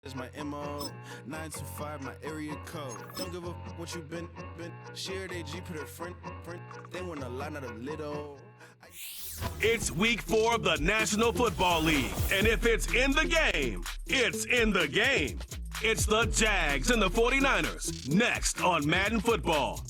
It's my MO, 925, my area code. Don't give a what you been. Share they G, put a friend. They want a lot, not a little. It's week 4 of the National Football League. And if it's in the game, it's in the game. It's the Jags and the 49ers. Next on Madden Football.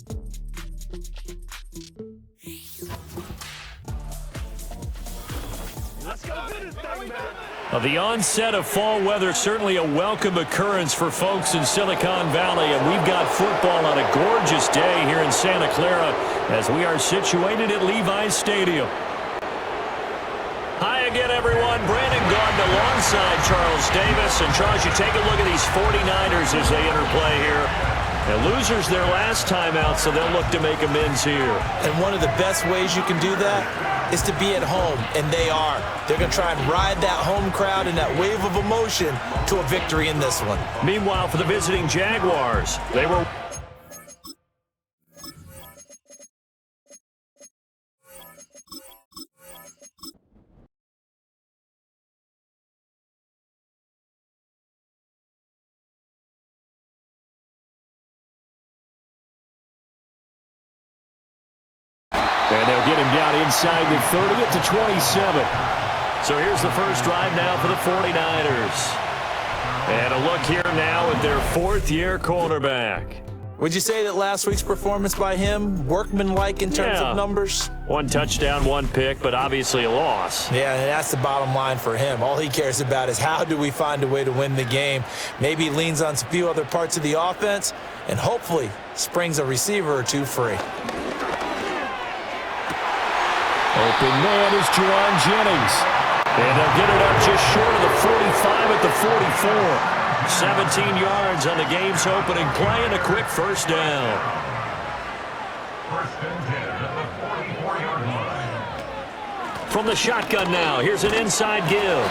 Let's go do this thing, man. The onset of fall weather, certainly a welcome occurrence for folks in Silicon Valley, and we've got football on a gorgeous day here in Santa Clara as we are situated at Levi's Stadium. Hi again, everyone. Brandon Gaudin alongside Charles Davis. And Charles, you take a look at these 49ers as they interplay here. And losers their last time out, so they'll look to make amends here. And one of the best ways you can do that is to be at home, and they are. They're going to try and ride that home crowd and that wave of emotion to a victory in this one. Meanwhile, for the visiting Jaguars, they were... And they'll get him down inside the 30 to 27. So here's the first drive now for the 49ers. And a look here now at their fourth-year quarterback. Would you say that last week's performance by him, workmanlike in terms of numbers? 1 touchdown, 1 pick, but obviously a loss. Yeah, and that's the bottom line for him. All he cares about is how do we find a way to win the game. Maybe he leans on a few other parts of the offense and hopefully springs a receiver or two free. Open man is Juwan Jennings. And they'll get it up just short of the 45 at the 44. 17 yards on the game's opening play and a quick first down. First and 10 at the 44-yard line. From the shotgun now, here's an inside give.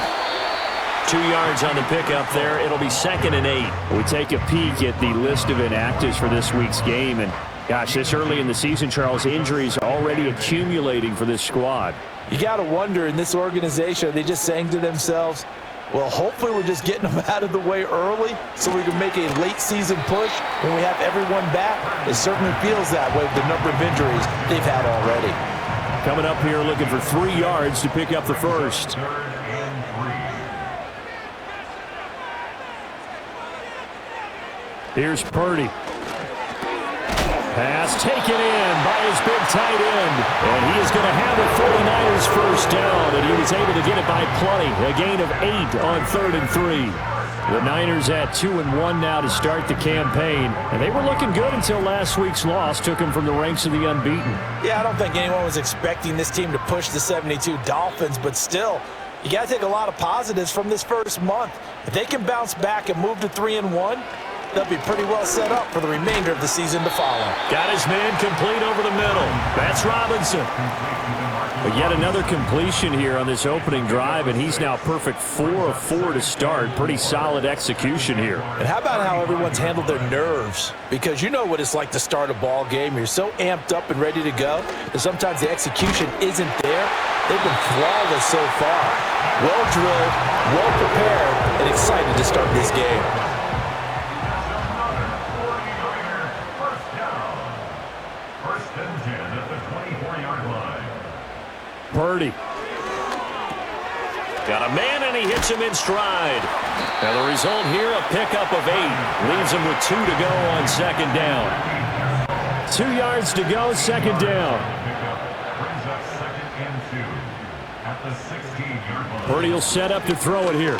2 yards on the pickup there. It'll be 2nd and 8. We take a peek at the list of inactives for this week's game, and gosh, this early in the season, Charles, injuries already accumulating for this squad. You got to wonder in this organization, are they just saying to themselves, well, hopefully we're just getting them out of the way early so we can make a late season push when we have everyone back? It certainly feels that way with the number of injuries they've had already. Coming up here looking for 3 yards to pick up the first. Here's Purdy. Pass taken in by his big tight end. And he is going to have the 49ers first down. And he was able to get it by plenty. A gain of 8 on 3rd and 3. The Niners at 2-1 now to start the campaign. And they were looking good until last week's loss took them from the ranks of the unbeaten. Yeah, I don't think anyone was expecting this team to push the 72 Dolphins. But still, you got to take a lot of positives from this first month. If they can bounce back and move to 3-1, they'll be pretty well set up for the remainder of the season to follow. Got his man complete over the middle. That's Robinson. But yet another completion here on this opening drive, and he's now perfect 4 of 4 to start. Pretty solid execution here. And how about how everyone's handled their nerves? Because you know what it's like to start a ball game. You're so amped up and ready to go that sometimes the execution isn't there. They've been flawless so far. Well drilled, well prepared, and excited to start this game. Purdy. Got a man, and he hits him in stride. Now the result here, a pickup of 8. Leaves him with 2 to go on 2nd down. 2 yards to go, 2nd down. Purdy will set up to throw it here.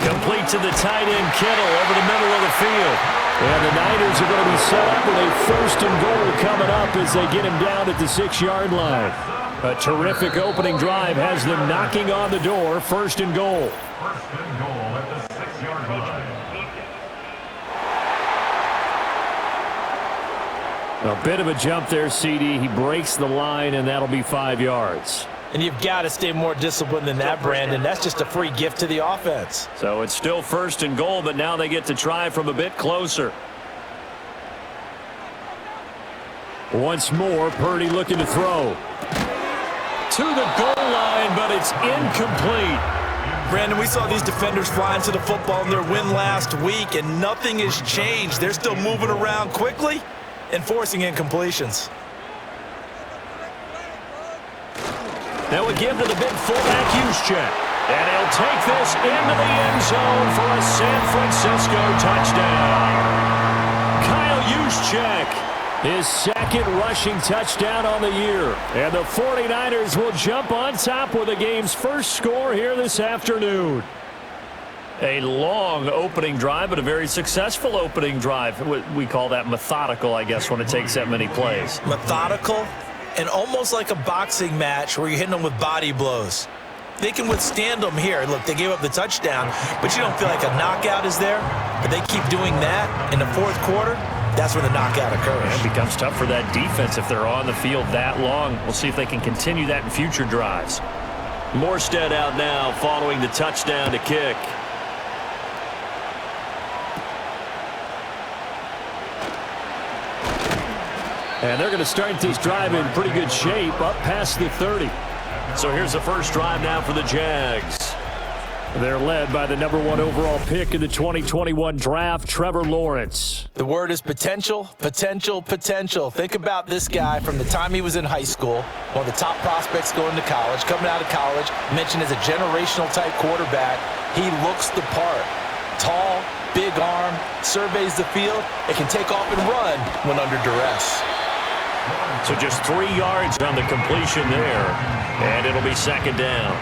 Complete to the tight end, Kittle, over the middle of the field. And the Niners are going to be set up with a 1st and goal coming up as they get him down at the 6-yard line. A terrific opening drive has them knocking on the door. 1st and goal. 1st and goal at the 6-yard line. A bit of a jump there, CD. He breaks the line, and that'll be 5 yards. And you've got to stay more disciplined than that, Brandon. That's just a free gift to the offense. So it's still 1st and goal, but now they get to try from a bit closer. Once more, Purdy looking to throw. To the goal line, but it's incomplete. Brandon, we saw these defenders fly into the football in their win last week, and nothing has changed. They're still moving around quickly and forcing incompletions. Now we give to the big fullback Juszczyk. And he'll take this into the end zone for a San Francisco touchdown. Kyle Juszczyk, his second rushing touchdown on the year. And the 49ers will jump on top with the game's first score here this afternoon. A long opening drive, but a very successful opening drive. We call that methodical, I guess, when it takes that many plays. Methodical and almost like a boxing match where you're hitting them with body blows. They can withstand them here. Look, they gave up the touchdown, but you don't feel like a knockout is there. But they keep doing that in the fourth quarter. That's when the knockout occurs. It becomes tough for that defense if they're on the field that long. We'll see if they can continue that in future drives. Morstead out now following the touchdown to kick. And they're going to start this drive in pretty good shape up past the 30. So here's the first drive now for the Jags. They're led by the #1 overall pick in the 2021 draft, Trevor Lawrence. The word is potential, potential, potential. Think about this guy from the time he was in high school, one of the top prospects going to college, coming out of college, mentioned as a generational type quarterback. He looks the part. Tall, big arm, surveys the field, and can take off and run when under duress. So just 3 yards on the completion there, and it'll be second down.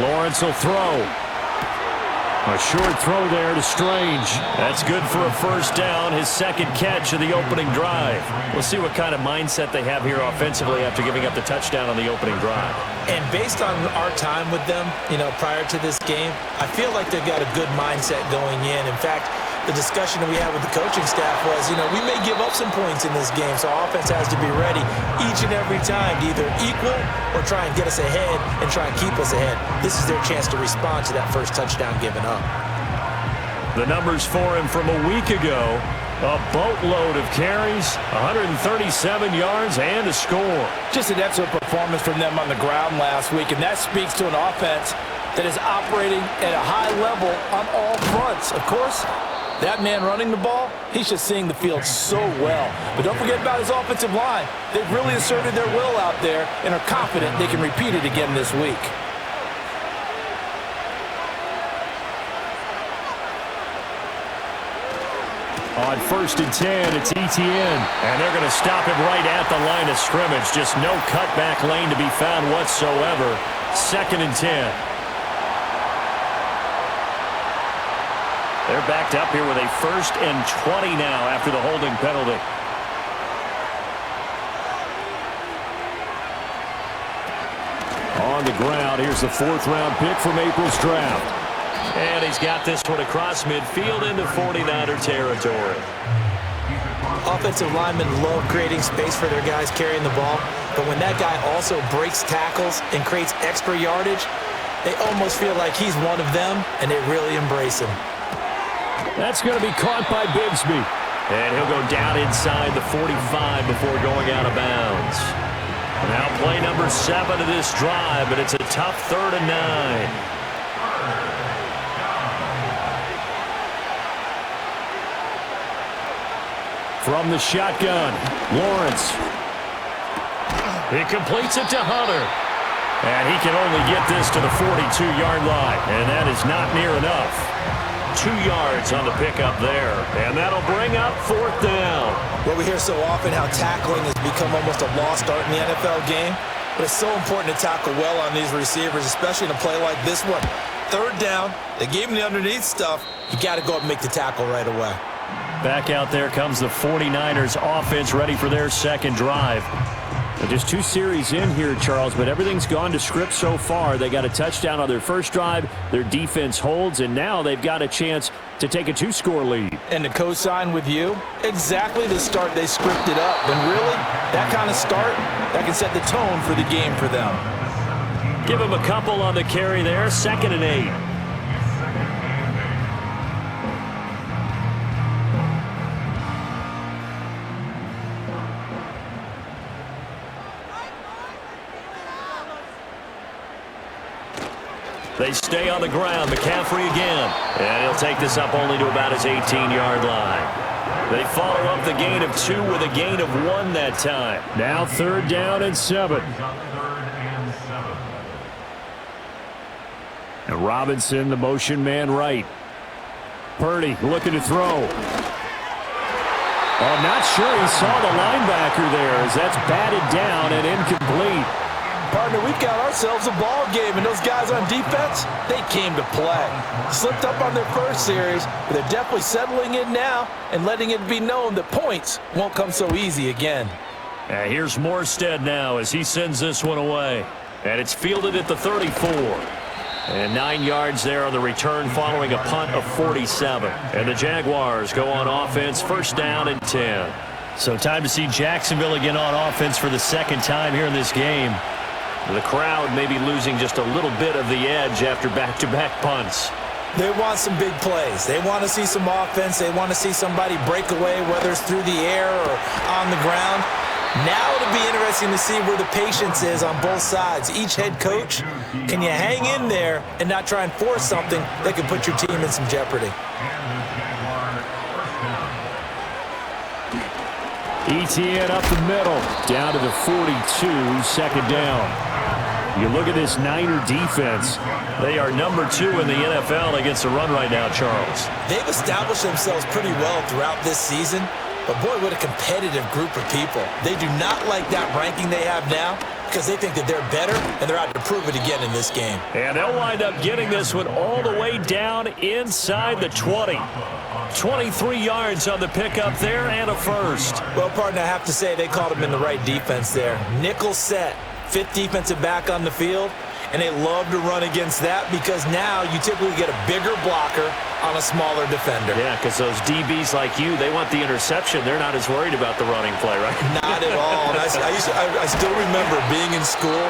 Lawrence will throw. A short throw there to Strange. That's good for a first down, his second catch of the opening drive. We'll see what kind of mindset they have here offensively after giving up the touchdown on the opening drive. And based on our time with them, prior to this game, I feel like they've got a good mindset going in. In fact, the discussion that we had with the coaching staff was, we may give up some points in this game, so our offense has to be ready each and every time to either equal or try and get us ahead and try and keep us ahead. This is their chance to respond to that first touchdown given up. The numbers for him from a week ago, a boatload of carries, 137 yards, and a score. Just an excellent performance from them on the ground last week, and that speaks to an offense that is operating at a high level on all fronts. Of course, that man running the ball, he's just seeing the field so well. But don't forget about his offensive line. They've really asserted their will out there and are confident they can repeat it again this week. On 1st and 10, it's Etienne. And they're going to stop him right at the line of scrimmage. Just no cutback lane to be found whatsoever. 2nd and 10. They're backed up here with a 1st and 20 now after the holding penalty. On the ground, here's the 4th-round pick from April's draft. And he's got this one across midfield into 49er territory. Offensive linemen love creating space for their guys carrying the ball, but when that guy also breaks tackles and creates extra yardage, they almost feel like he's one of them, and they really embrace him. That's going to be caught by Bigsby. And he'll go down inside the 45 before going out of bounds. Now play number 7 of this drive, but it's a tough 3rd and 9. From the shotgun, Lawrence. He completes it to Hunter. And he can only get this to the 42-yard line, and that is not near enough. 2 yards on the pickup there, and that'll bring up 4th down. Well, we hear so often how tackling has become almost a lost art in the NFL game, but it's so important to tackle well on these receivers, especially in a play like this one. 3rd down, they gave him the underneath stuff. You got to go up and make the tackle right away. Back out there comes the 49ers offense ready for their second drive. Just 2 series in here, Charles, but everything's gone to script so far. They got a touchdown on their first drive. Their defense holds, and now they've got a chance to take a 2-score lead. And to co-sign with you, exactly the start they scripted up. And really, that kind of start, that can set the tone for the game for them. Give him a couple on the carry there, 2nd and 8. They stay on the ground. McCaffrey again. And he'll take this up only to about his 18-yard line. They follow up the gain of 2 with a gain of 1 that time. Now 3rd down and 7. And Robinson, the motion man right. Purdy looking to throw. I'm not sure he saw the linebacker there as that's batted down and incomplete. Partner, we've got ourselves a ball game, and those guys on defense, they came to play. Slipped up on their first series, but they're definitely settling in now and letting it be known that points won't come so easy again. Here's Morstead now as he sends this one away. And it's fielded at the 34. And 9 yards there on the return following a punt of 47. And the Jaguars go on offense, 1st down and 10. So time to see Jacksonville again on offense for the 2nd time here in this game. The crowd may be losing just a little bit of the edge after back-to-back punts. They want some big plays. They want to see some offense. They want to see somebody break away, whether it's through the air or on the ground. Now it'll be interesting to see where the patience is on both sides. Each head coach, can you hang in there and not try and force something that could put your team in some jeopardy? ETN up the middle, down to the 42, 2nd down. You look at this Niner defense. They are number 2 in the NFL against the run right now, Charles. They've established themselves pretty well throughout this season. But boy, what a competitive group of people. They do not like that ranking they have now because they think that they're better, and they're out to prove it again in this game. And they'll wind up getting this one all the way down inside the 20. 23 yards on the pickup there and a first. Well, partner, I have to say they called him in the right defense there. Nickel set, 5th defensive back on the field, and they love to run against that because now you typically get a bigger blocker on a smaller defender. Yeah, because those DBs like you, they want the interception. They're not as worried about the running play, right? Not at all. And I still remember being in school,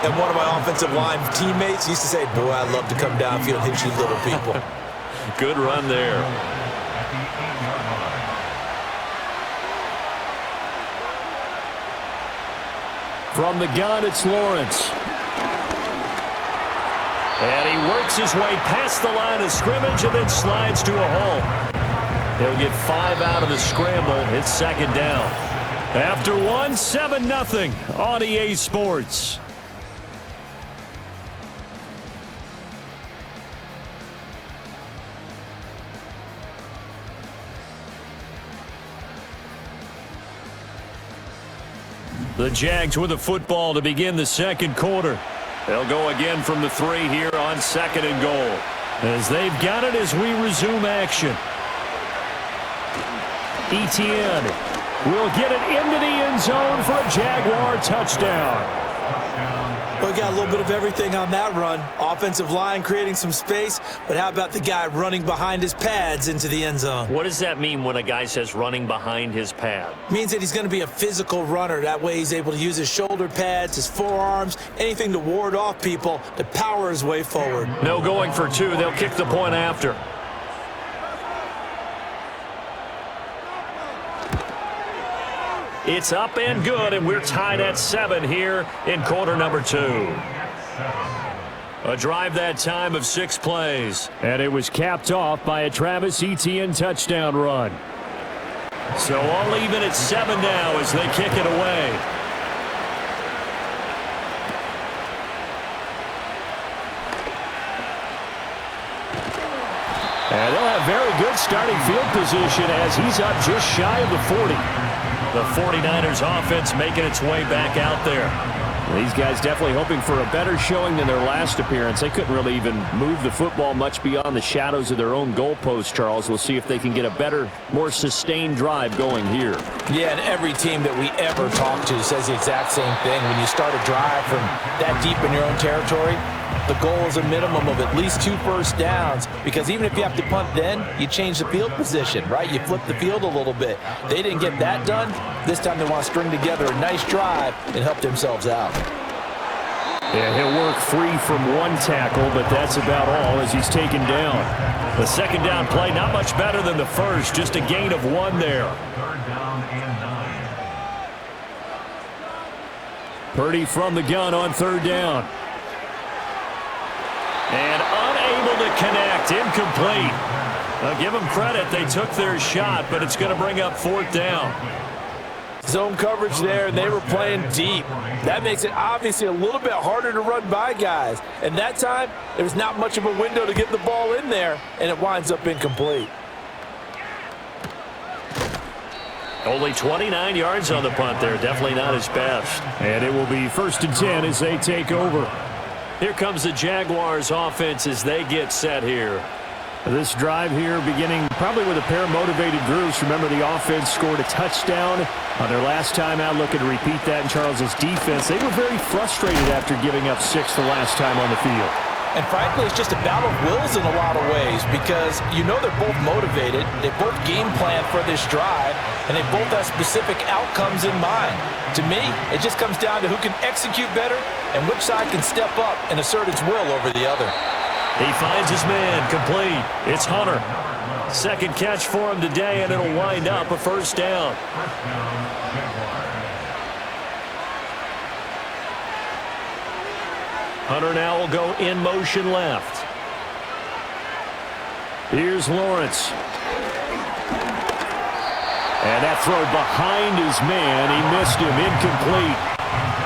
and one of my offensive line teammates used to say, boy, I'd love to come downfield and hit you little people. Good run there. From the gun, it's Lawrence. And he works his way past the line of scrimmage and then slides to a hole. He'll get 5 out of the scramble. It's 2nd down. After 1, 7-0 on EA Sports. The Jags with the football to begin the 2nd quarter. They'll go again from the 3 here on 2nd and goal. As they've got it as we resume action. ETN will get it into the end zone for a Jaguar touchdown. Well, we got a little bit of everything on that run. Offensive line creating some space, but how about the guy running behind his pads into the end zone? What does that mean when a guy says running behind his pad? Means that he's going to be a physical runner. That way he's able to use his shoulder pads, his forearms, anything to ward off people to power his way forward. No going for 2. They'll kick the point after. It's up and good, and we're tied at 7 here in quarter number 2. A drive that time of 6 plays. And it was capped off by a Travis Etienne touchdown run. So all even at 7 now as they kick it away. And they'll have very good starting field position as he's up just shy of the 40. The 49ers offense making its way back out there. These guys definitely hoping for a better showing than their last appearance. They couldn't really even move the football much beyond the shadows of their own goalpost, Charles. We'll see if they can get a better, more sustained drive going here. Yeah, and every team that we ever talk to says the exact same thing. When you start a drive from that deep in your own territory, the goal is a minimum of at least 2 first downs, because even if you have to punt then, you change the field position, right? You flip the field a little bit. They didn't get that done. This time they want to string together a nice drive and help themselves out. Yeah, he'll work free from 1 tackle, but that's about all as he's taken down. The 2nd down play, not much better than the first, just a gain of 1 there. 3rd down and 9. Purdy from the gun on 3rd down. And connect. Incomplete. Now give them credit. They took their shot, but it's going to bring up 4th down. Zone coverage there, and they were playing deep. That makes it obviously a little bit harder to run by guys. And that time, there was not much of a window to get the ball in there, and it winds up incomplete. Only 29 yards on the punt there. Definitely not his best. And it will be 1st and 10 as they take over. Here comes the Jaguars offense as they get set here. This drive here beginning probably with a pair of motivated groups. Remember, the offense scored a touchdown on their last time out. Looking to repeat that in Charles's defense. They were very frustrated after giving up 6 the last time on the field. And frankly, it's just a battle of wills in a lot of ways because you know they're both motivated, they both game plan for this drive, and they both have specific outcomes in mind. To me, it just comes down to who can execute better and which side can step up and assert its will over the other. He finds his man, complete. It's Hunter. Second catch for him today, and it'll wind up a 1st down. Hunter now will go in motion left. Here's Lawrence. And that throw behind his man. He missed him. Incomplete.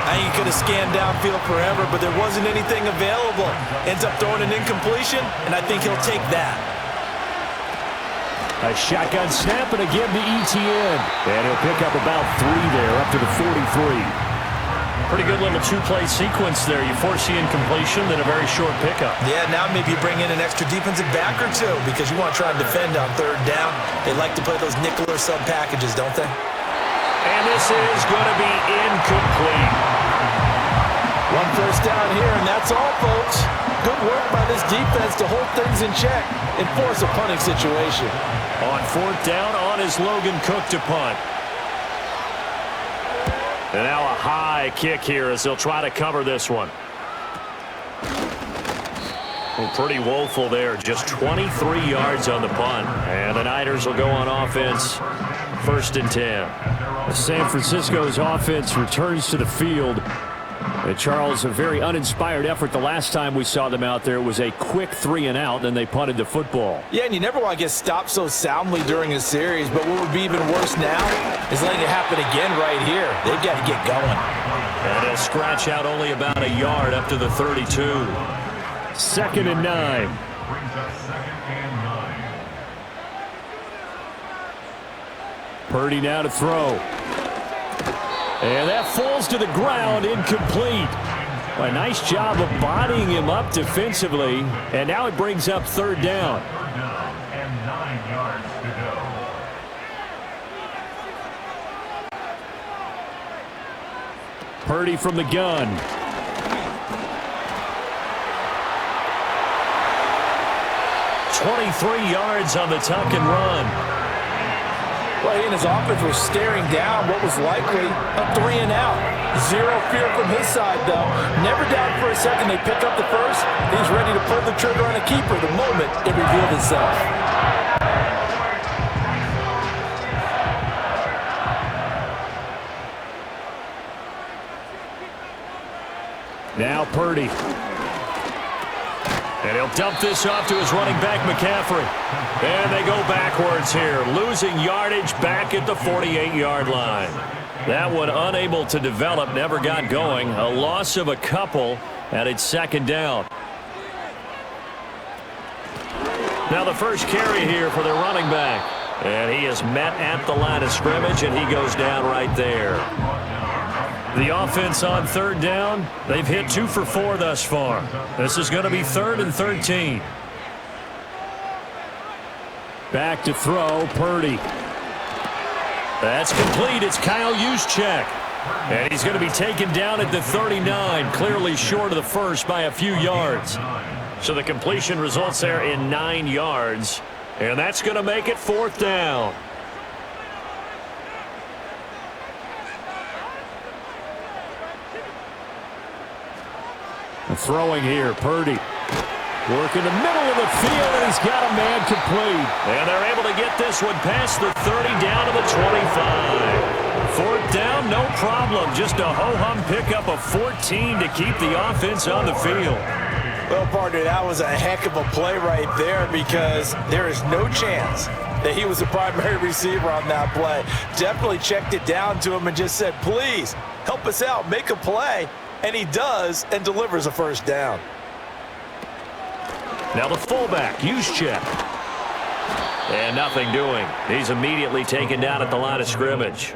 I think he could have scanned downfield forever, but there wasn't anything available. Ends up throwing an incompletion, and I think he'll take that. A shotgun snap and again to ETN. And he'll pick up about 3 there, up to the 43. Pretty good little 2-play sequence there. You force the incompletion, then a very short pickup. Yeah, now maybe you bring in an extra defensive back or two because you want to try and defend on 3rd down. They like to play those nickel or sub packages, don't they? And this is going to be incomplete. 1 first down here, and that's all, folks. Good work by this defense to hold things in check and force a punting situation. On 4th down, on is Logan Cook to punt. And now a high kick here as they'll try to cover this one. Well, pretty woeful there. Just 23 yards on the punt. And the Niners will go on offense. 1st and 10. San Francisco's offense returns to the field. Charles, a very uninspired effort. The last time we saw them out there, it was a quick 3-and-out, then they punted the football. Yeah, and you never want to get stopped so soundly during a series, but what would be even worse now is letting it happen again right here. They've got to get going. And they'll scratch out only about a yard up to the 32. 2nd and 9. Brings up 2nd and 9. Purdy now to throw. And that falls to the ground, incomplete. A nice job of bodying him up defensively. And now it brings up 3rd down. 3rd down and 9 yards to go. Purdy from the gun. "23 yards on the tuck and run. Well, he and his offense were staring down what was likely a 3-and-out. Zero fear from his side, though. Never doubted for a second they pick up the first. He's ready to pull the trigger on a keeper the moment it revealed itself. Now Purdy. And he'll dump this off to his running back, McCaffrey. And they go backwards here, losing yardage back at the 48-yard line. That one unable to develop, never got going. A loss of a couple, and it's 2nd down. Now the first carry here for their running back. And he is met at the line of scrimmage, and he goes down right there. The offense on 3rd down, they've hit 2 for 4 thus far. This is going to be 3rd and 13. Back to throw, Purdy. That's complete. It's Kyle Juszczyk. And he's going to be taken down at the 39, clearly short of the first by a few yards. So the completion results there in 9 yards. And that's going to make it 4th down. Throwing here, Purdy. Work in the middle of the field, and he's got a man complete. And they're able to get this one past the 30 down to the 25. 4th down, no problem. Just a ho-hum pickup of 14 to keep the offense on the field. Well, partner, that was a heck of a play right there because there is no chance that he was the primary receiver on that play. Definitely checked it down to him and just said, please, help us out, make a play. And he does and delivers a first down. Now the fullback, Juszczyk. And nothing doing. He's immediately taken down at the line of scrimmage.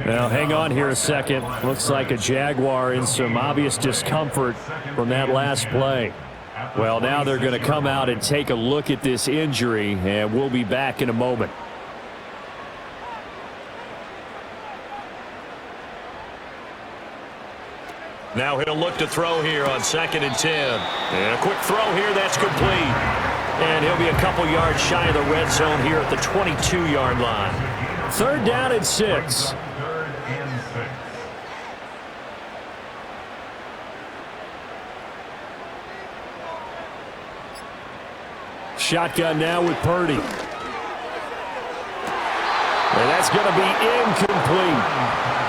Now, hang on here a second. Looks like a Jaguar in some obvious discomfort from that last play. Well, now they're going to come out and take a look at this injury, and we'll be back in a moment. Now he'll look to throw here on 2nd and 10. And a quick throw here, that's complete. And he'll be a couple yards shy of the red zone here at the 22-yard line. 3rd down and 6. Shotgun now with Purdy. And that's going to be incomplete.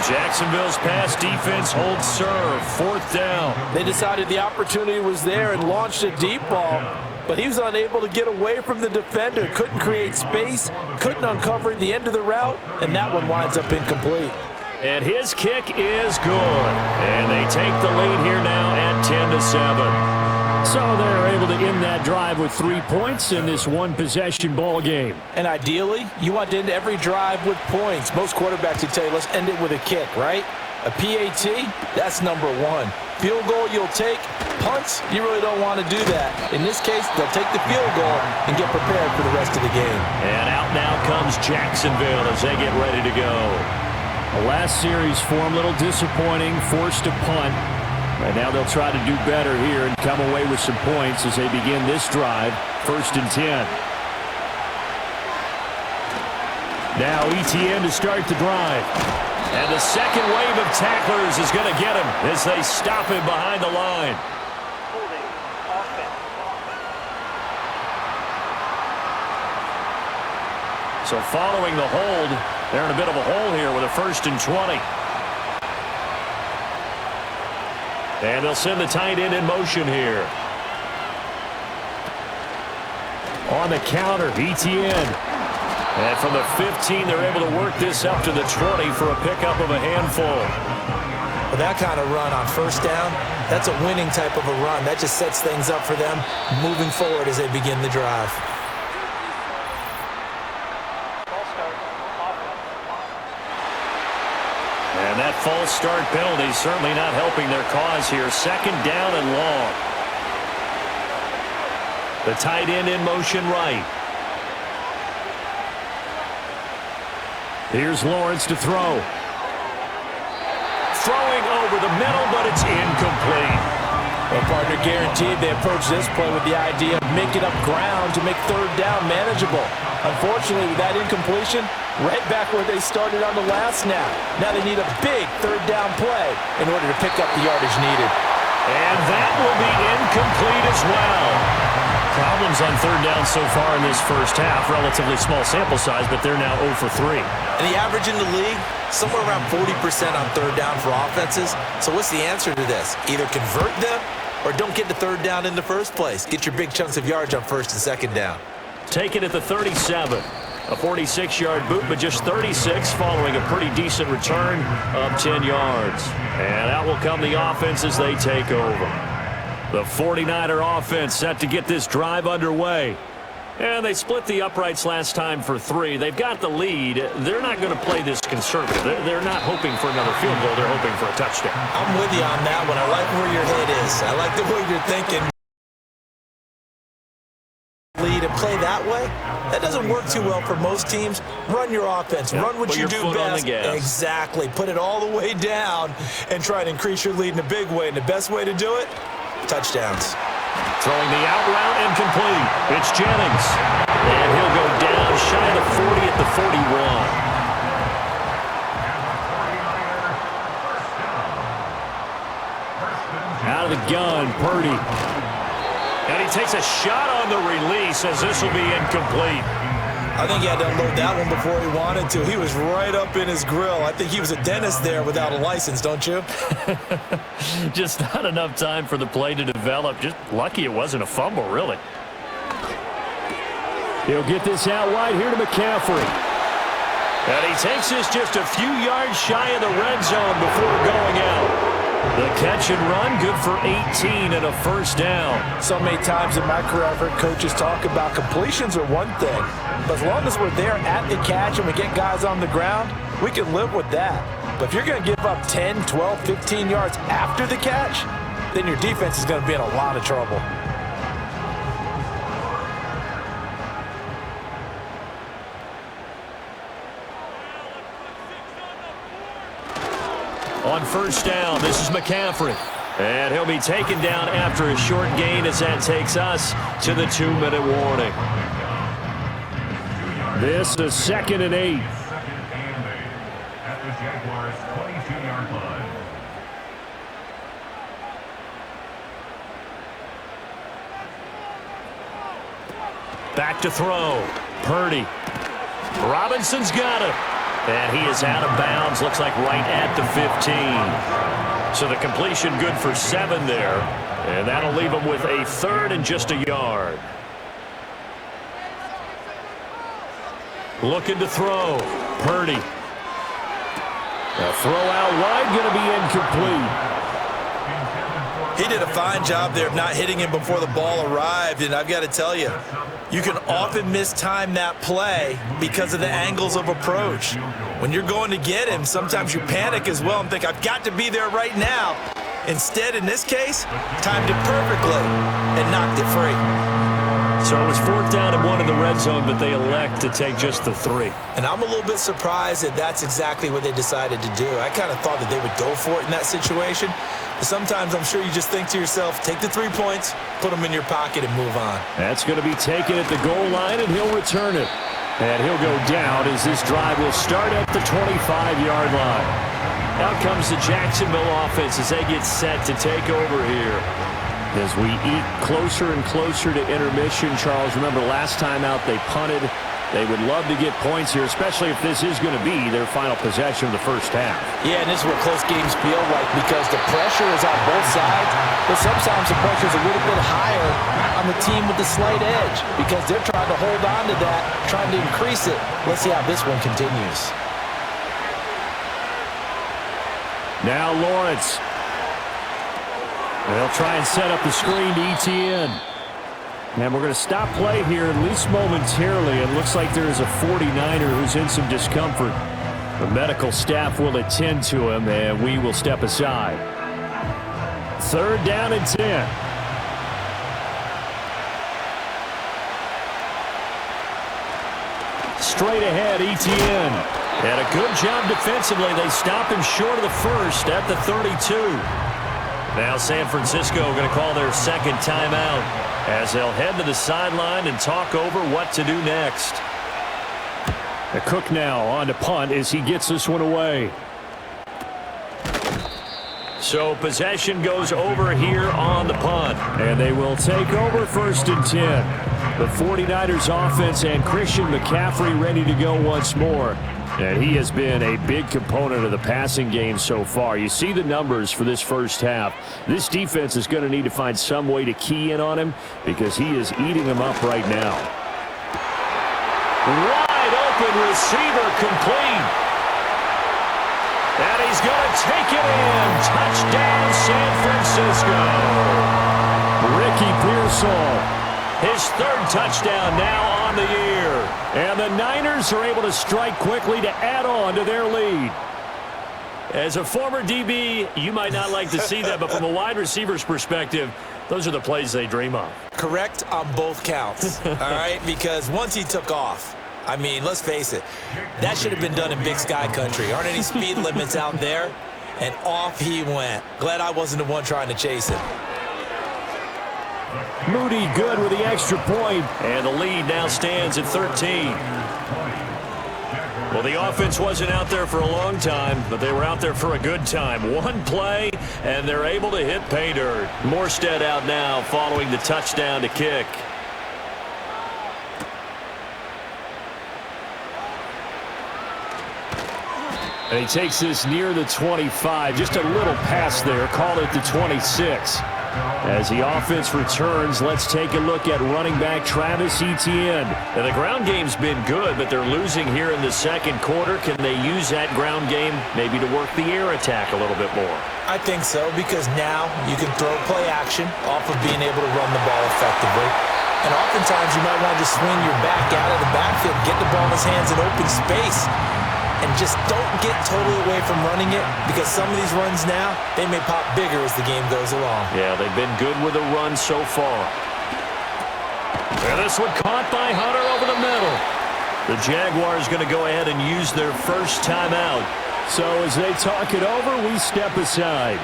Jacksonville's pass defense holds serve. 4th down. They decided the opportunity was there and launched a deep ball, but he was unable to get away from the defender. Couldn't create space, couldn't uncover the end of the route, and that one winds up incomplete. And his kick is good. And they take the lead here now at 10-7. So they're able to end that drive with 3 points in this one-possession ball game. And ideally, you want to end every drive with points. Most quarterbacks would tell you, let's end it with a kick, right? A PAT, that's number 1. Field goal you'll take. Punts, you really don't want to do that. In this case, they'll take the field goal and get prepared for the rest of the game. And out now comes Jacksonville as they get ready to go. The last series for them, a little disappointing, forced to punt. And now they'll try to do better here and come away with some points as they begin this drive. 1st and 10. Now ETN to start the drive. And the second wave of tacklers is going to get him as they stop him behind the line. So following the hold, they're in a bit of a hole here with a 1st and 20. And they'll send the tight end in motion here. On the counter, ETN. And from the 15, they're able to work this up to the 20 for a pickup of a handful. Well, that kind of run on 1st down, that's a winning type of a run. That just sets things up for them moving forward as they begin the drive. And that false start penalty certainly not helping their cause here. 2nd down and long. The tight end in motion right. Here's Lawrence to throw. Throwing over the middle, but it's incomplete. Well, partner, guaranteed they approach this play with the idea of making up ground to make 3rd down manageable. Unfortunately, with that incompletion, right back where they started on the last snap. Now they need a big 3rd down play in order to pick up the yardage needed. And that will be incomplete as well. Problems on 3rd down so far in this first half. Relatively small sample size, but they're now 0 for 3. And the average in the league, somewhere around 40% on 3rd down for offenses. So what's the answer to this? Either convert them or don't get to 3rd down in the first place. Get your big chunks of yards on 1st and 2nd down. Take it at the 37. A 46-yard boot, but just 36 following a pretty decent return of 10 yards. And out will come the offense as they take over. The 49er offense set to get this drive underway. And they split the uprights last time for 3. They've got the lead. They're not going to play this conservative. They're not hoping for another field goal. They're hoping for a touchdown. I'm with you on that one. I like where your head is. I like the way you're thinking. Lead and play that way. That doesn't work too well for most teams. Run your offense. Yeah, run what you do best. Exactly. Put it all the way down and try to increase your lead in a big way. And the best way to do it, touchdowns. Throwing the out route incomplete. It's Jennings. And he'll go down shy of the 40 at the 41. Out of the gun, Purdy. And he takes a shot on the release as this will be incomplete. I think he had to unload that one before he wanted to. He was right up in his grill. I think he was a dentist there without a license, don't you? Just not enough time for the play to develop. Just lucky it wasn't a fumble, really. He'll get this out wide here to McCaffrey. And he takes this just a few yards shy of the red zone before going out. The catch and run, good for 18 and a first down. So many times in my career, I've heard coaches talk about completions are one thing. But as long as we're there at the catch and we get guys on the ground, we can live with that. But if you're going to give up 10, 12, 15 yards after the catch, then your defense is going to be in a lot of trouble. On first down, this is McCaffrey. And he'll be taken down after a short gain as that takes us to the 2-minute warning. This is 2nd and 8. Second and 8 at the Jaguars' 22-yard line. Back to throw. Purdy. Robinson's got it. And he is out of bounds, looks like right at the 15. So the completion good for 7 there. And that'll leave him with a 3rd and just a yard. Looking to throw. Purdy. A throw out wide, going to be incomplete. He did a fine job there of not hitting him before the ball arrived, and I've got to tell you, you can often mistime that play because of the angles of approach. When you're going to get him, sometimes you panic as well and think, I've got to be there right now. Instead, in this case, timed it perfectly and knocked it free. So it was 4th down and 1 in the red zone, but they elect to take just the 3. And I'm a little bit surprised that that's exactly what they decided to do. I kind of thought that they would go for it in that situation. But sometimes I'm sure you just think to yourself, take the 3 points, put them in your pocket, and move on. That's going to be taken at the goal line, and he'll return it. And he'll go down as this drive will start at the 25-yard line. Out comes the Jacksonville offense as they get set to take over here. As we eat closer and closer to intermission, Charles, remember last time out they punted. They would love to get points here, especially if this is going to be their final possession of the first half. Yeah, and this is what close games feel like because the pressure is on both sides, but sometimes the pressure is a little bit higher on the team with the slight edge because they're trying to hold on to that, trying to increase it. Let's see how this one continues. Now Lawrence. They'll try and set up the screen to ETN. And we're going to stop play here, at least momentarily. It looks like there's a 49er who's in some discomfort. The medical staff will attend to him, and we will step aside. 3rd down and 10. Straight ahead, ETN. And a good job defensively. They stop him short of the first at the 32. Now San Francisco going to call their 2nd timeout as they'll head to the sideline and talk over what to do next. The Cook now on to punt as he gets this one away. So possession goes over here on the punt. And they will take over 1st and 10. The 49ers offense and Christian McCaffrey ready to go once more. And he has been a big component of the passing game so far. You see the numbers for this first half. This defense is going to need to find some way to key in on him because he is eating them up right now. Wide open receiver complete. And he's going to take it in. Touchdown San Francisco. Ricky Pearsall. His 3rd touchdown now on the year. And the Niners are able to strike quickly to add on to their lead. As a former DB, you might not like to see that, but from a wide receiver's perspective, those are the plays they dream of. Correct on both counts, all right? Because once he took off, I mean, let's face it, that should have been done in Big Sky country. Aren't any speed limits out there? And off he went. Glad I wasn't the one trying to chase him. Moody good with the extra point, and the lead now stands at 13. Well, the offense wasn't out there for a long time, but they were out there for a good time. One play, and they're able to hit pay dirt. Morstead out now following the touchdown to kick. And he takes this near the 25. Just a little pass there. Call it the 26. As the offense returns, let's take a look at running back Travis Etienne. Now, the ground game's been good, but they're losing here in the second quarter. Can they use that ground game maybe to work the air attack a little bit more? I think so, because now you can throw play action off of being able to run the ball effectively. And oftentimes you might want to just swing your back out of the backfield, get the ball in his hands in open space, and just don't get totally away from running it, because some of these runs now, they may pop bigger as the game goes along. Yeah, they've been good with a run so far. And this one caught by Hunter over the middle. The Jaguars going to go ahead and use their first timeout. So as they talk it over, we step aside.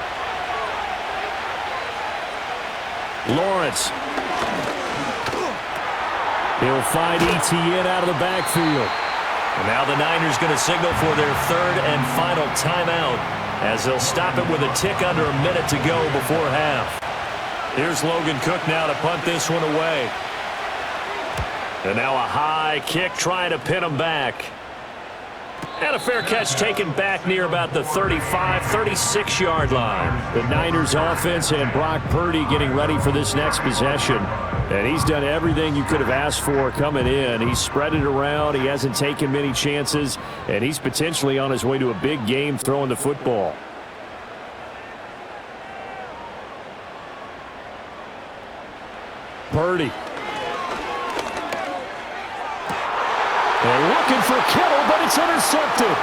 Lawrence. He'll find Etienne out of the backfield. And now the Niners going to signal for their third and final timeout as they'll stop it with a tick under a minute to go before half. Here's Logan Cook now to punt this one away. And now a high kick trying to pin him back. And a fair catch taken back near about the 35, 36-yard line. The Niners offense and Brock Purdy getting ready for this next possession. And he's done everything you could have asked for coming in. He's spread it around. He hasn't taken many chances. And he's potentially on his way to a big game throwing the football. Purdy. They're looking for Kittle, but it's intercepted.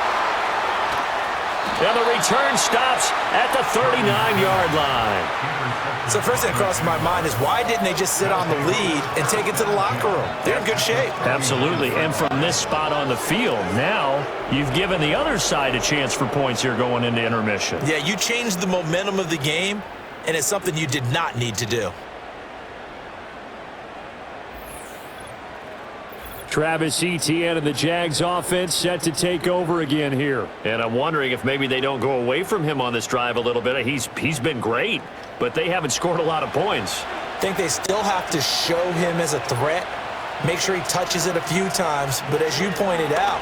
And the return stops at the 39-yard line. So first thing that crossed my mind is, why didn't they just sit on the lead and take it to the locker room? They're in good shape. Absolutely. And from this spot on the field, now you've given the other side a chance for points here going into intermission. Yeah, you changed the momentum of the game, and it's something you did not need to do. Travis Etienne and the Jags offense set to take over again here. And I'm wondering if maybe they don't go away from him on this drive a little bit. He's been great, but they haven't scored a lot of points. I think they still have to show him as a threat, make sure he touches it a few times, but as you pointed out,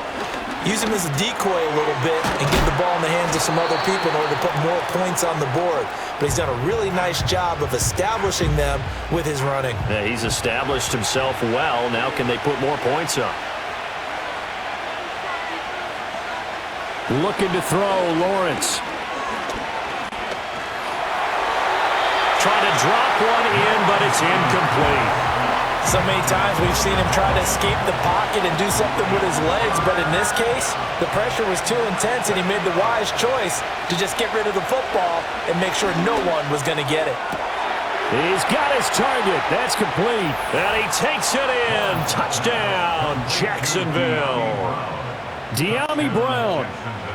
use him as a decoy a little bit and get the ball in the hands of some other people in order to put more points on the board. But he's done a really nice job of establishing them with his running. Yeah, he's established himself well. Now can they put more points up? Looking to throw, Lawrence. Trying to drop one in, but it's incomplete. So many times we've seen him try to escape the pocket and do something with his legs, but in this case, the pressure was too intense and he made the wise choice to just get rid of the football and make sure no one was going to get it. He's got his target. That's complete. And he takes it in. Touchdown, Jacksonville. Dyami Brown.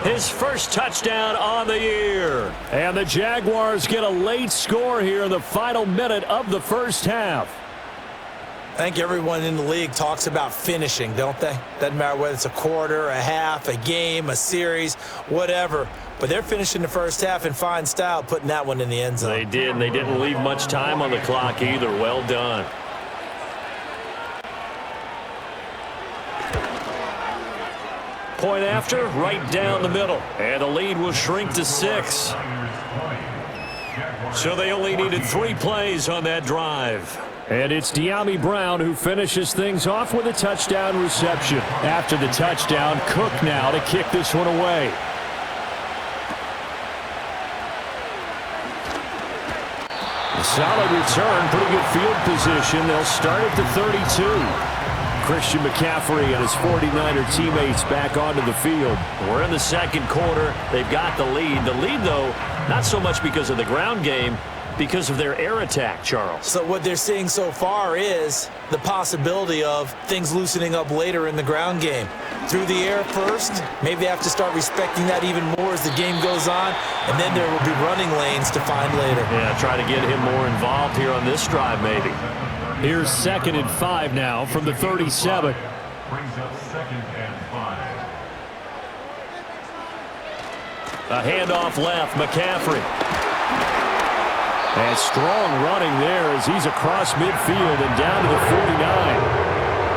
His first touchdown on the year. And the Jaguars get a late score here in the final minute of the first half. I think everyone in the league talks about finishing, don't they? Doesn't matter whether it's a quarter, a half, a game, a series, whatever. But they're finishing the first half in fine style, putting that one in the end zone. They did, and they didn't leave much time on the clock either. Well done. Point after, right down the middle. And the lead will shrink to 6. So they only needed 3 plays on that drive. And it's Dyami Brown who finishes things off with a touchdown reception. After the touchdown, Cook now to kick this one away. A solid return, pretty good field position. They'll start at the 32. Christian McCaffrey and his 49er teammates back onto the field. We're in the second quarter. They've got the lead. The lead, though, not so much because of the ground game, because of their air attack, Charles. So what they're seeing so far is the possibility of things loosening up later in the ground game. Through the air first, maybe they have to start respecting that even more as the game goes on, and then there will be running lanes to find later. Yeah, try to get him more involved here on this drive, maybe. Here's 2nd and 5 now from the 37. Brings up 2nd and 5. A handoff left, McCaffrey. And strong running there as he's across midfield and down to the 49.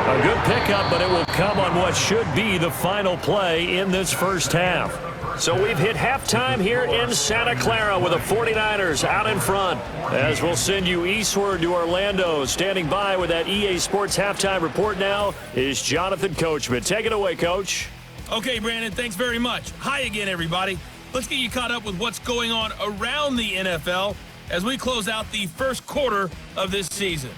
A good pickup, but it will come on what should be the final play in this first half. So we've hit halftime here in Santa Clara with the 49ers out in front. As we'll send you eastward to Orlando. Standing by with that EA Sports halftime report now is Jonathan Coachman. Take it away, Coach. Okay, Brandon, thanks very much. Hi again, everybody. Let's get you caught up with what's going on around the NFL as we close out the first quarter of this season.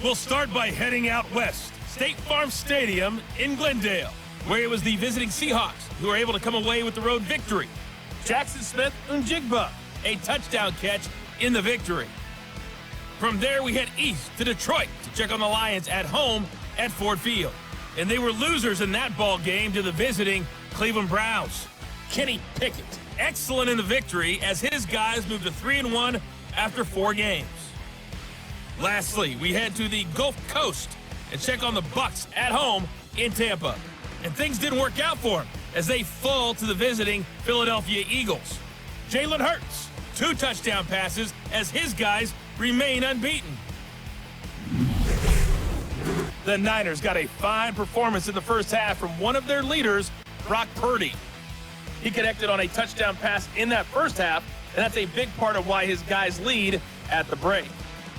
We'll start by heading out west, State Farm Stadium in Glendale, where it was the visiting Seahawks who were able to come away with the road victory. Jackson Smith-Njigba, a touchdown catch in the victory. From there, we head east to Detroit to check on the Lions at home at Ford Field. And they were losers in that ball game to the visiting Cleveland Browns. Kenny Pickett, excellent in the victory as his guys moved to 3-1 after 4 games. Lastly, we head to the Gulf Coast and check on the Bucs at home in Tampa. And things didn't work out for them as they fall to the visiting Philadelphia Eagles. Jalen Hurts, 2 touchdown passes as his guys remain unbeaten. The Niners got a fine performance in the first half from one of their leaders, Brock Purdy. He connected on a touchdown pass in that first half, and that's a big part of why his guys lead at the break.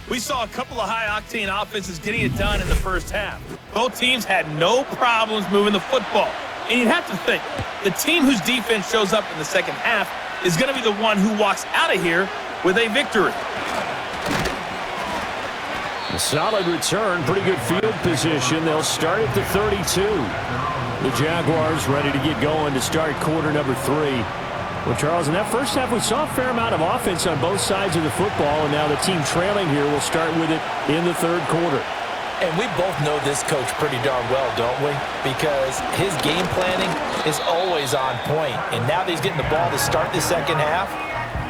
We saw a couple of high-octane offenses getting it done in the first half. Both teams had no problems moving the football. And you'd have to think, the team whose defense shows up in the second half is going to be the one who walks out of here with a victory. A solid return, pretty good field position. They'll start at the 32. The Jaguars ready to get going to start quarter number 3. Well, Charles, in that first half, we saw a fair amount of offense on both sides of the football, and now the team trailing here will start with it in the third quarter. And we both know this coach pretty darn well, don't we? Because his game planning is always on point. And now that he's getting the ball to start the second half,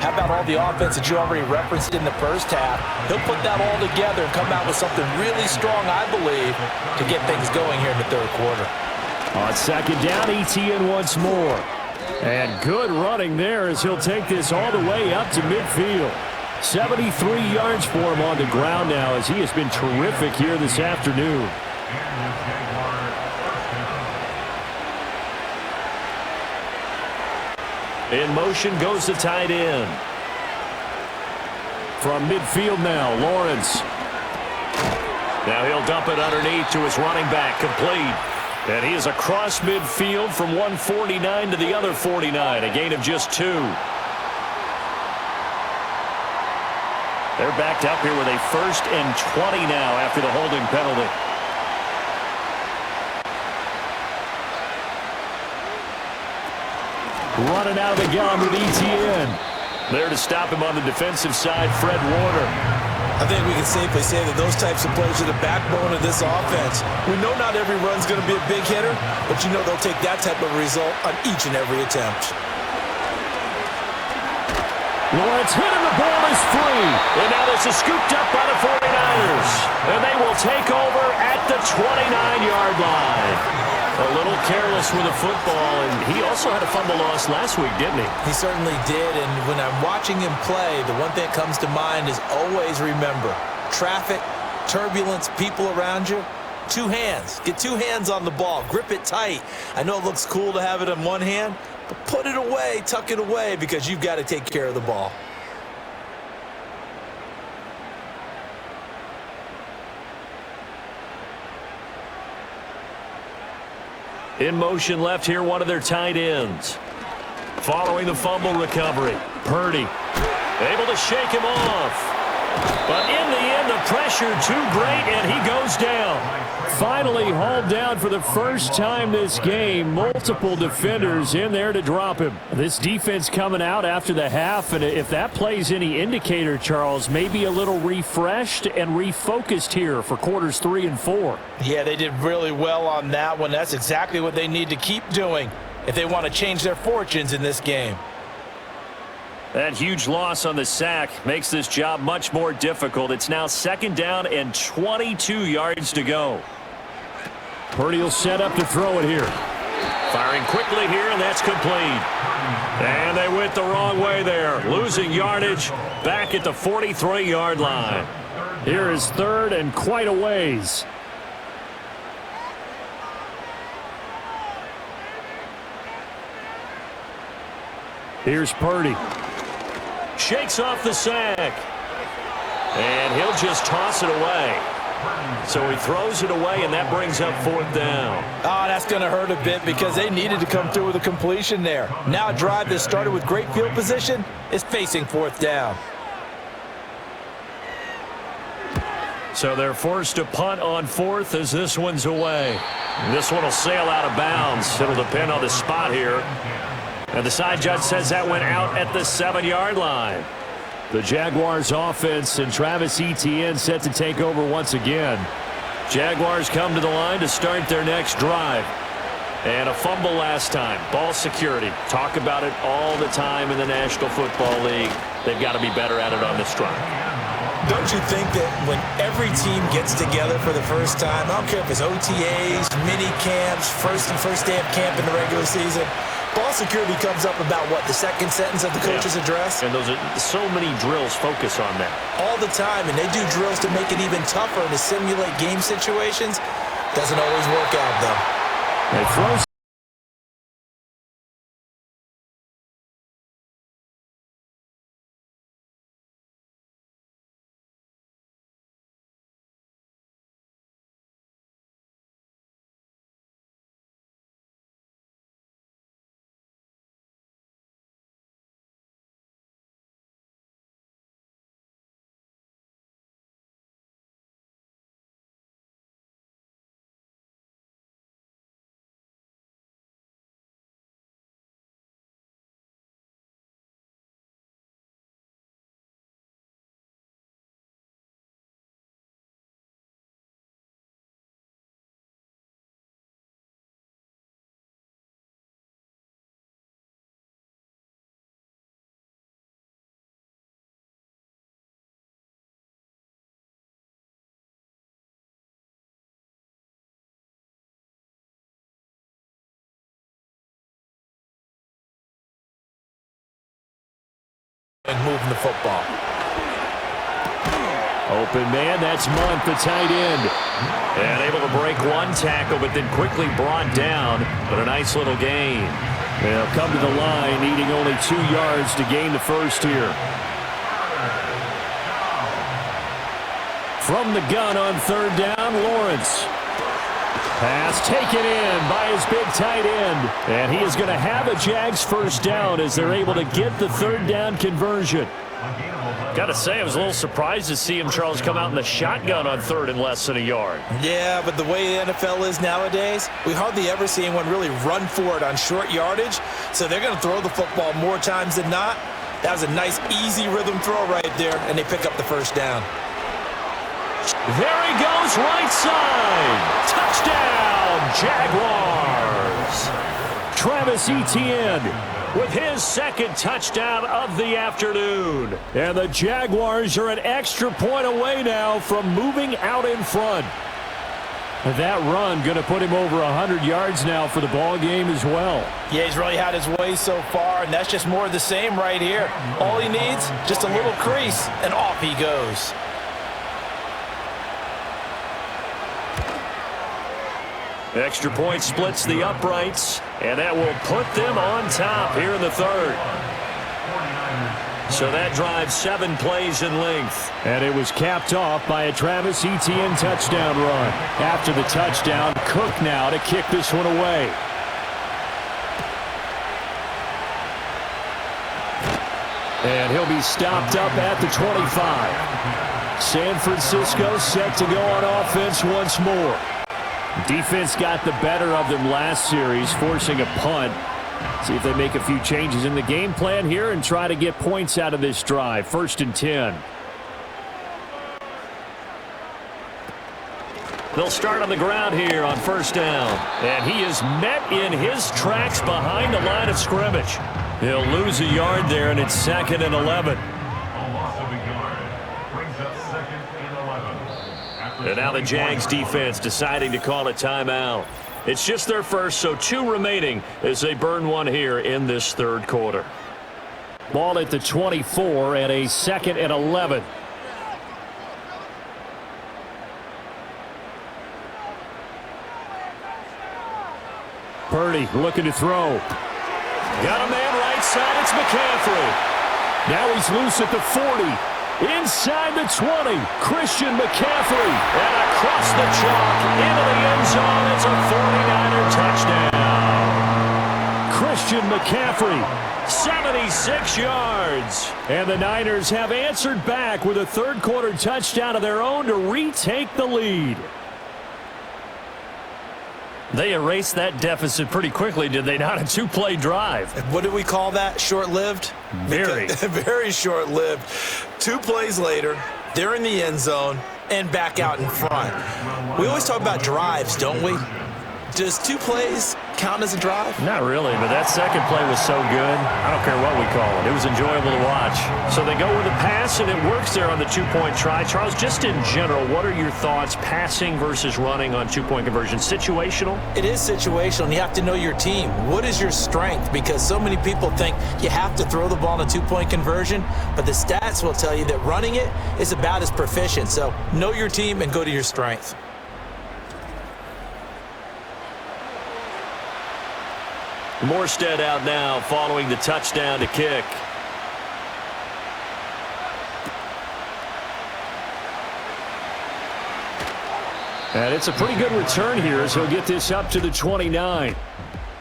how about all the offense that you already referenced in the first half? He'll put that all together and come out with something really strong, I believe, to get things going here in the third quarter. On second down, ETN once more. And good running there as he'll take this all the way up to midfield. 73 yards for him on the ground now as he has been terrific here this afternoon. In motion goes the tight end. From midfield now, Lawrence. Now he'll dump it underneath to his running back, complete. And he is across midfield from 149 to the other 49, a gain of just 2. They're backed up here with a 1st and 20 now after the holding penalty. Running out of the gun with ETN. There to stop him on the defensive side, Fred Warner. I think we can safely say that those types of plays are the backbone of this offense. We know not every run's going to be a big hitter, but you know they'll take that type of result on each and every attempt. Lawrence hit him, the ball is free. And now this is scooped up by the 49ers. And they will take over at the 29-yard line. A little careless with the football, and he also had a fumble loss last week, didn't he? He certainly did, and when I'm watching him play, the one thing that comes to mind is always remember, traffic, turbulence, people around you, 2 hands. Get 2 hands on the ball. Grip it tight. I know it looks cool to have it in one hand, but put it away, tuck it away, because you've got to take care of the ball. In motion left here, one of their tight ends. Following the fumble recovery, Purdy able to shake him off. But in the end, the pressure too great, and he goes down. Finally hauled down for the first time this game. Multiple defenders in there to drop him. This defense coming out after the half, and if that plays any indicator, Charles, maybe a little refreshed and refocused here for quarters 3 and 4. Yeah, they did really well on that one. That's exactly what they need to keep doing if they want to change their fortunes in this game. That huge loss on the sack makes this job much more difficult. It's now 2nd down and 22 yards to go. Purdy will set up to throw it here. Firing quickly here, and that's complete. And they went the wrong way there. Losing yardage back at the 43-yard line. Here is 3rd and quite a ways. Here's Purdy. Shakes off the sack. And he'll just toss it away. So he throws it away, and that brings up 4th down. Oh, that's going to hurt a bit because they needed to come through with a completion there. Now a drive that started with great field position is facing 4th down. So they're forced to punt on 4th as this one's away. This one will sail out of bounds. It'll depend on the spot here. And the side judge says that went out at the 7-yard line. The Jaguars offense and Travis Etienne set to take over once again. Jaguars come to the line to start their next drive. And a fumble last time. Ball security. Talk about it all the time in the National Football League. They've got to be better at it on this drive. Don't you think that when every team gets together for the first time, I don't care if it's OTAs, mini camps, first day of camp in the regular season, ball security comes up about what, the second sentence of the coach's address? And those are so many drills focus on that. All the time, and they do drills to make it even tougher to simulate game situations. Doesn't always work out, though. It throws. And moving the football. Open man, that's Monk, the tight end. And able to break one tackle, but then quickly brought down. But a nice little gain. They'll come to the line, needing only 2 yards to gain the first here. From the gun on 3rd down, Lawrence. Pass taken in by his big tight end. And he is going to have a Jags first down as they're able to get the 3rd down conversion. Got to say, I was a little surprised to see him, Charles, come out in the shotgun on 3rd and less than a yard. Yeah, but the way the NFL is nowadays, we hardly ever see anyone really run for it on short yardage. So they're going to throw the football more times than not. That was a nice, easy rhythm throw right there, and they pick up the first down. There he goes, right side. Touchdown, Jaguars. Travis Etienne with his 2nd touchdown of the afternoon. And the Jaguars are an extra point away now from moving out in front. That run going to put him over 100 yards now for the ball game as well. Yeah, he's really had his way so far, and that's just more of the same right here. All he needs, just a little crease, and off he goes. Extra point splits the uprights, and that will put them on top here in the 3rd. So that drives 7 plays in length. And it was capped off by a Travis Etienne touchdown run. After the touchdown, Cook now to kick this one away. And he'll be stopped up at the 25. San Francisco set to go on offense once more. Defense got the better of them last series, forcing a punt. See if they make a few changes in the game plan here and try to get points out of this drive. 1st and 10. They'll start on the ground here on 1st down. And he is met in his tracks behind the line of scrimmage. He'll lose a yard there, and it's 2nd and 11. And now the Jags defense deciding to call a timeout. It's just their first, so 2 remaining as they burn one here in this 3rd quarter. Ball at the 24 and a 2nd and 11. Purdy looking to throw. Got a man right outside, it's McCaffrey. Now he's loose at the 40. Inside the 20, Christian McCaffrey. And across the chalk, into the end zone. It's a 49er touchdown. Christian McCaffrey, 76 yards. And the Niners have answered back with a third-quarter touchdown of their own to retake the lead. They erased that deficit pretty quickly, did they not? A two-play drive. What do we call that? Short-lived? Very. Very short-lived. 2 plays later, they're in the end zone and back out in front. We always talk about drives, don't we? Does 2 plays count as a drive? Not really, but that second play was so good. I don't care what we call it. It was enjoyable to watch. So they go with a pass, and it works there on the 2-point try. Charles, just in general, what are your thoughts passing versus running on 2-point conversion? Situational? It is situational, and you have to know your team. What is your strength? Because so many people think you have to throw the ball in a 2-point conversion, but the stats will tell you that running it is about as proficient. So know your team and go to your strength. Morstead out now following the touchdown to kick. And it's a pretty good return here as he'll get this up to the 29.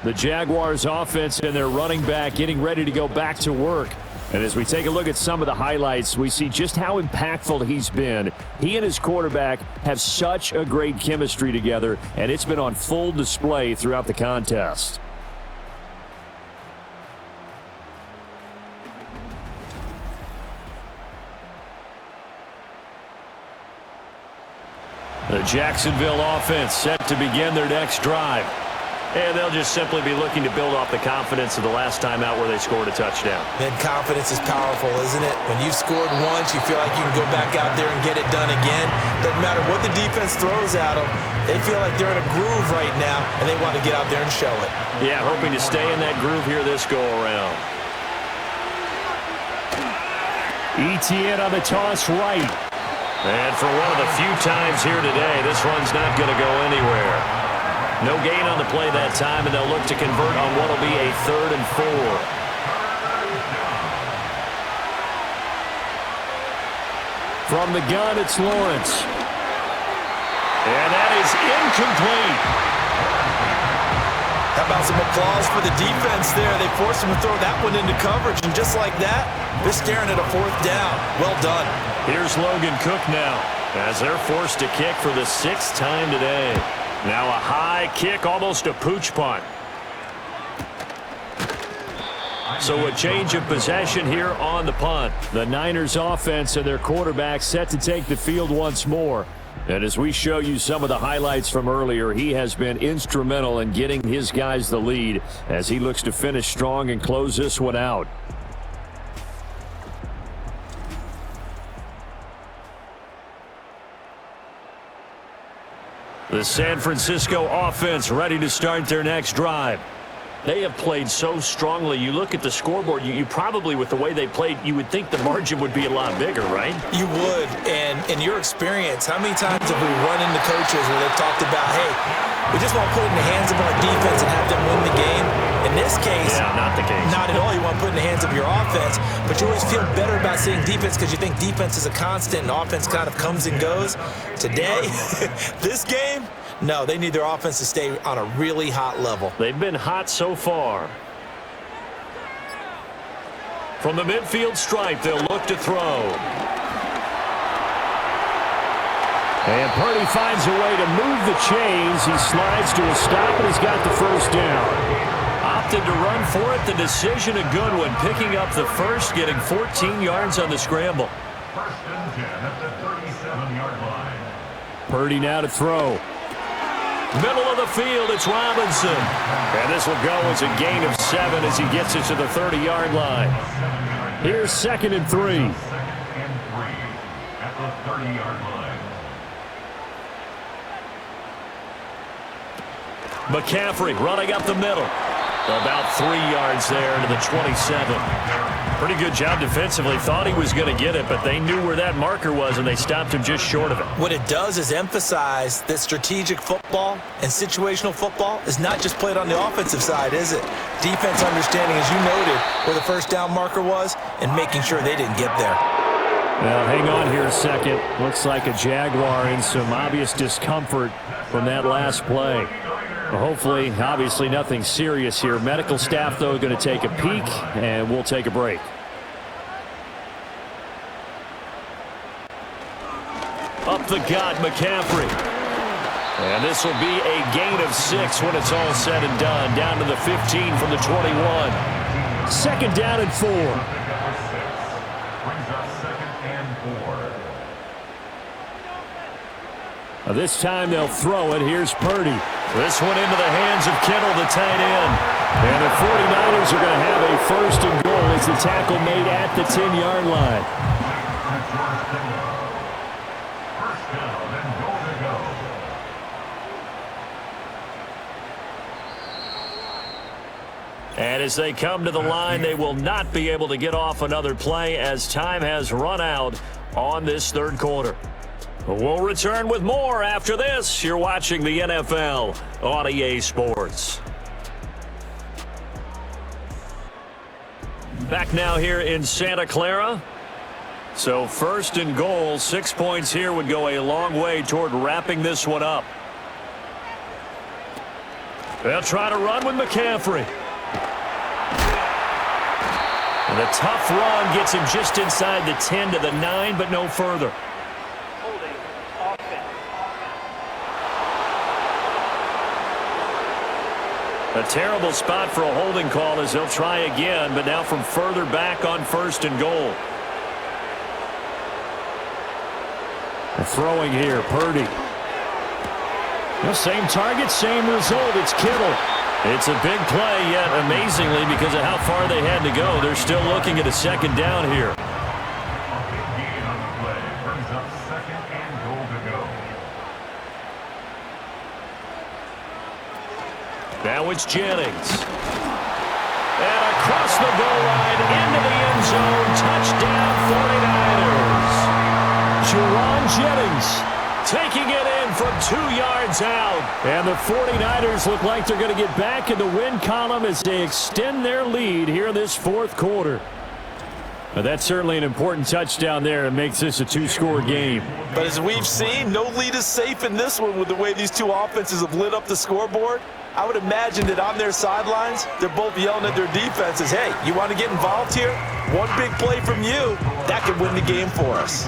The Jaguars offense and their running back getting ready to go back to work. And as we take a look at some of the highlights, we see just how impactful he's been. He and his quarterback have such a great chemistry together, and it's been on full display throughout the contest. The Jacksonville offense set to begin their next drive. And they'll just simply be looking to build off the confidence of the last time out where they scored a touchdown. Man, confidence is powerful, isn't it? When you've scored once, you feel like you can go back out there and get it done again. Doesn't matter what the defense throws at them. They feel like they're in a groove right now, and they want to get out there and show it. Yeah, hoping to stay in that groove here this go-around. Etienne on the toss right. And for one of the few times here today, this run's not going to go anywhere. No gain on the play that time, and they'll look to convert on what will be a 3rd and 4. From the gun, it's Lawrence. And that is incomplete. How about some applause for the defense there? They forced him to throw that one into coverage, and just like that, they're staring at a 4th down. Well done. Here's Logan Cook now as they're forced to kick for the 6th time today. Now a high kick, almost a pooch punt. So a change of possession here on the punt. The Niners offense and their quarterback set to take the field once more. And as we show you some of the highlights from earlier, he has been instrumental in getting his guys the lead as he looks to finish strong and close this one out. The San Francisco offense ready to start their next drive. They have played so strongly. You look at the scoreboard, you probably, with the way they played, you would think the margin would be a lot bigger, right? You would. And in your experience, how many times have we run into coaches where they've talked about, hey, we just want to put it in the hands of our defense and have them win the game? In this case, yeah, not the case. Not at all. You want to put it in the hands of your offense, but you always feel better about seeing defense because you think defense is a constant and offense kind of comes and goes. Today, this game, no, they need their offense to stay on a really hot level. They've been hot so far. From the midfield stripe, they'll look to throw. And Purdy finds a way to move the chains. He slides to a stop, and he's got the first down. Opted to run for it. The decision a good one, picking up the first, getting 14 yards on the scramble. 1st and 10 at the 37-yard line. Purdy now to throw. Middle of the field, it's Robinson. And this will go as a gain of 7 as he gets it to the 30-yard line. Here's 2nd and 3. 2nd and 3 at the 30-yard line. McCaffrey running up the middle. About 3 yards there to the 27. Pretty good job defensively. Thought he was going to get it, but they knew where that marker was, and they stopped him just short of it. What it does is emphasize that strategic football and situational football is not just played on the offensive side, is it? Defense understanding, as you noted, where the first down marker was and making sure they didn't get there. Well, hang on here a second. Looks like a Jaguar in some obvious discomfort from that last play. Well, hopefully, obviously nothing serious here. Medical staff, though, going to take a peek, and we'll take a break. Up the gut, McCaffrey. And this will be a gain of 6 when it's all said and done. Down to the 15 from the 21. Second down and 4. This time they'll throw it. Here's Purdy. This one into the hands of Kittle, the tight end. And the 49ers are going to have a first and goal as the tackle made at the 10-yard line. And as they come to the line, they will not be able to get off another play as time has run out on this third quarter. We'll return with more after this. You're watching the NFL on EA Sports. Back now here in Santa Clara. So first and goal, 6 points here would go a long way toward wrapping this one up. They'll try to run with McCaffrey. And a tough run gets him just inside the 10 to the 9, but no further. A terrible spot for a holding call as they'll try again, but now from further back on first and goal. Throwing here, Purdy. The same target, same result. It's Kittle. It's a big play, yet amazingly, because of how far they had to go, they're still looking at a second down here. Now it's Jennings. And across the goal line, into the end zone, touchdown 49ers. Jerron Jennings taking it in from 2 yards out. And the 49ers look like they're going to get back in the win column as they extend their lead here in this fourth quarter. But that's certainly an important touchdown there. It makes this a 2-score game. But as we've seen, no lead is safe in this one with the way these two offenses have lit up the scoreboard. I would imagine that on their sidelines, they're both yelling at their defenses, hey, you want to get involved here? One big play from you, that could win the game for us.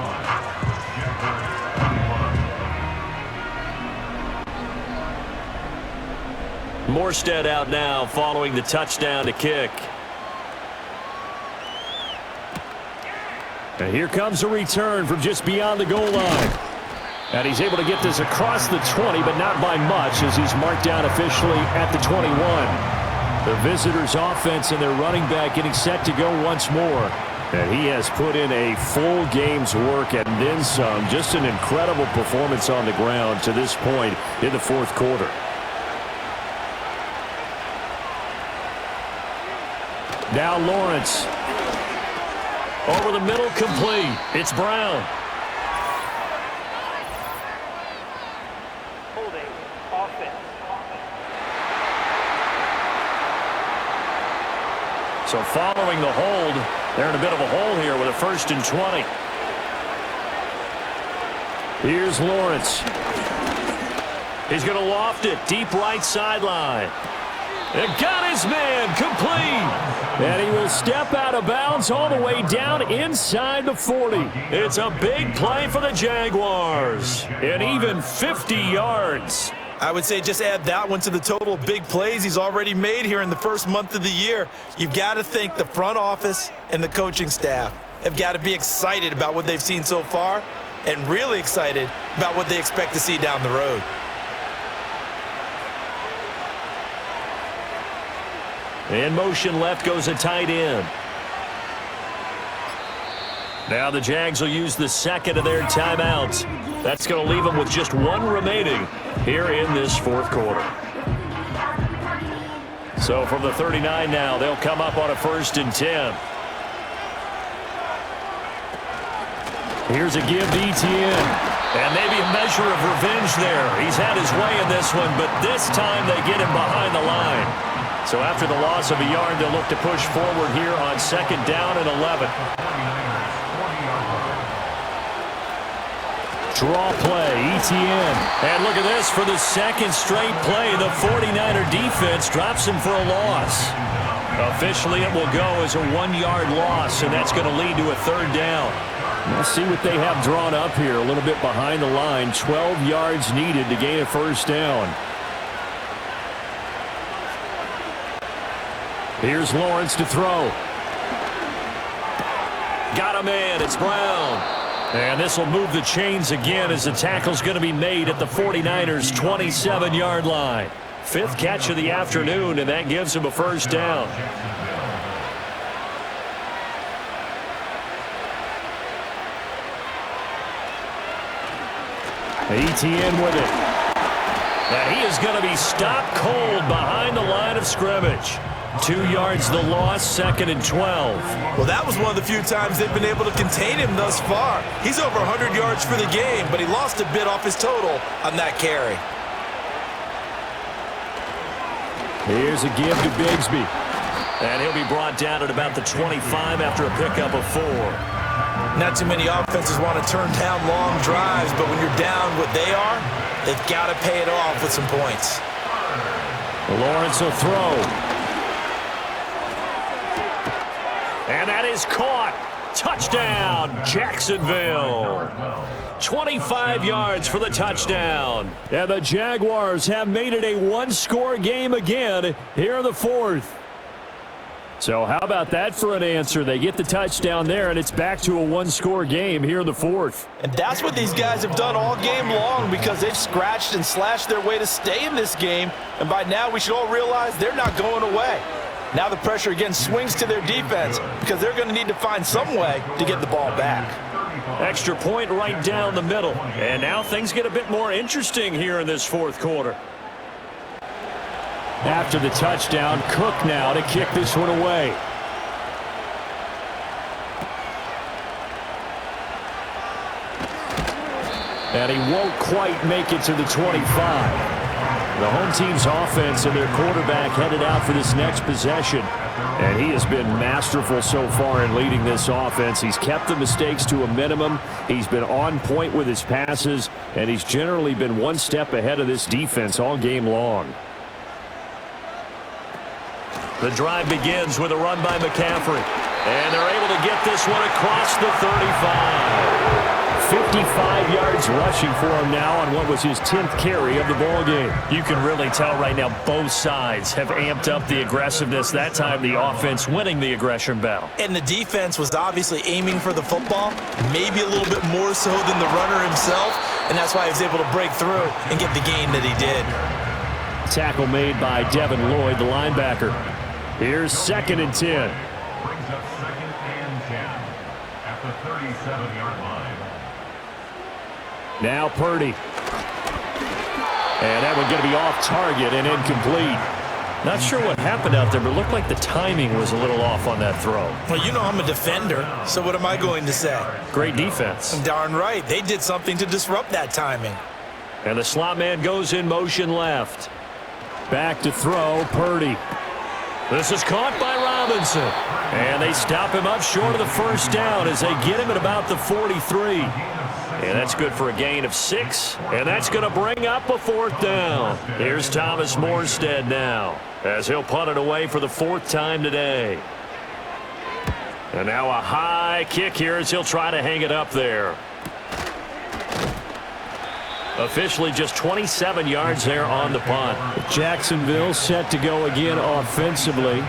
Morstead out now following the touchdown to kick. And here comes a return from just beyond the goal line. And he's able to get this across the 20, but not by much as he's marked down officially at the 21. The visitors' offense and their running back getting set to go once more. And he has put in a full game's work and then some. Just an incredible performance on the ground to this point in the fourth quarter. Now Lawrence. Over the middle, complete. It's Brown. So following the hold, they're in a bit of a hole here with a 1st and 20. Here's Lawrence. He's going to loft it deep right sideline. And got his man complete. And he will step out of bounds all the way down inside the 40. It's a big play for the Jaguars. And even 50 yards. I would say just add that one to the total of big plays he's already made here in the first month of the year. You've got to think the front office and the coaching staff have got to be excited about what they've seen so far and really excited about what they expect to see down the road. In motion left goes a tight end. Now the Jags will use the second of their timeouts. That's going to leave them with just one remaining here in this fourth quarter. So from the 39 now, they'll come up on a 1st and 10. Here's a give to Etienne. And maybe a measure of revenge there. He's had his way in this one, but this time they get him behind the line. So after the loss of a yard, they'll look to push forward here on 2nd down and 11. Draw play, Etienne. And look at this, for the 2nd straight play, the 49er defense drops him for a loss. Officially, it will go as a 1-yard loss, and that's going to lead to a 3rd down. We'll see what they have drawn up here, a little bit behind the line. 12 yards needed to gain a 1st down. Here's Lawrence to throw. Got a man, it's Brown. And this will move the chains again as the tackle's going to be made at the 49ers' 27-yard line. 5th catch of the afternoon, and that gives him a 1st down. Etienne with it. And he is going to be stopped cold behind the line of scrimmage. 2 yards the loss, 2nd and 12. Well, that was one of the few times they've been able to contain him thus far. He's over 100 yards for the game, but he lost a bit off his total on that carry. Here's a give to Bigsby. And he'll be brought down at about the 25 after a pickup of 4. Not too many offenses want to turn down long drives, but when you're down what they are, they've got to pay it off with some points. Lawrence will throw. And that is caught. Touchdown, Jacksonville. 25 yards for the touchdown. And the Jaguars have made it a 1-score game again here in the 4th. So how about that for an answer? They get the touchdown there, and it's back to a 1-score game here in the 4th. And that's what these guys have done all game long, because they've scratched and slashed their way to stay in this game. And by now, we should all realize they're not going away. Now the pressure again swings to their defense, because they're going to need to find some way to get the ball back. Extra point right down the middle. And now things get a bit more interesting here in this 4th quarter. After the touchdown, Cook now to kick this one away. And he won't quite make it to the 25. The home team's offense and their quarterback headed out for this next possession. And he has been masterful so far in leading this offense. He's kept the mistakes to a minimum. He's been on point with his passes. And he's generally been one step ahead of this defense all game long. The drive begins with a run by McCaffrey. And they're able to get this one across the 35. 55 yards rushing for him now on what was his 10th carry of the ball game. You can really tell right now both sides have amped up the aggressiveness. That time the offense winning the aggression battle. And the defense was obviously aiming for the football, maybe a little bit more so than the runner himself, and that's why he was able to break through and get the gain that he did. Tackle made by Devin Lloyd, the linebacker. Here's 2nd and 10. Brings up 2nd and 10 at the 37-yard line. Now Purdy. And that one going to be off target and incomplete. Not sure what happened out there, but it looked like the timing was a little off on that throw. Well, you know I'm a defender, so what am I going to say? Great defense. Darn right. They did something to disrupt that timing. And the slot man goes in motion left. Back to throw, Purdy. This is caught by Robinson. And they stop him up short of the 1st down as they get him at about the 43. And that's good for a gain of 6. And that's going to bring up a 4th down. Here's Thomas Morstead now, as he'll punt it away for the 4th time today. And now a high kick here as he'll try to hang it up there. Officially just 27 yards there on the punt. Jacksonville set to go again offensively.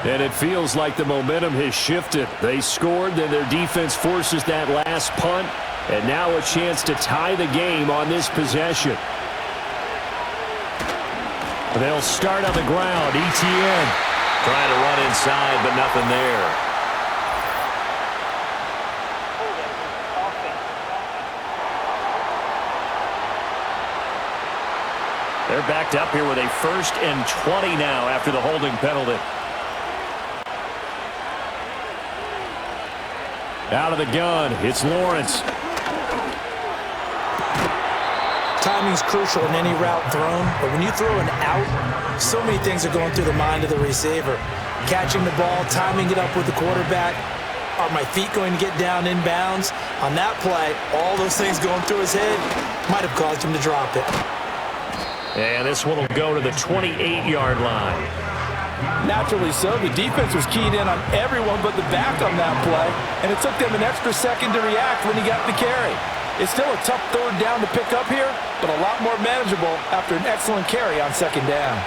And it feels like the momentum has shifted. They scored, then their defense forces that last punt. And now a chance to tie the game on this possession. They'll start on the ground. Etienne trying to run inside, but nothing there. They're backed up here with a 1st and 20 now after the holding penalty. Out of the gun, it's Lawrence. Timing's crucial in any route thrown, but when you throw an out, so many things are going through the mind of the receiver. Catching the ball, timing it up with the quarterback. Are my feet going to get down inbounds? On that play, all those things going through his head might have caused him to drop it. And this one will go to the 28-yard line. Naturally so. The defense was keyed in on everyone but the back on that play, and it took them an extra second to react when he got the carry. It's still a tough 3rd down to pick up here, but a lot more manageable after an excellent carry on 2nd down.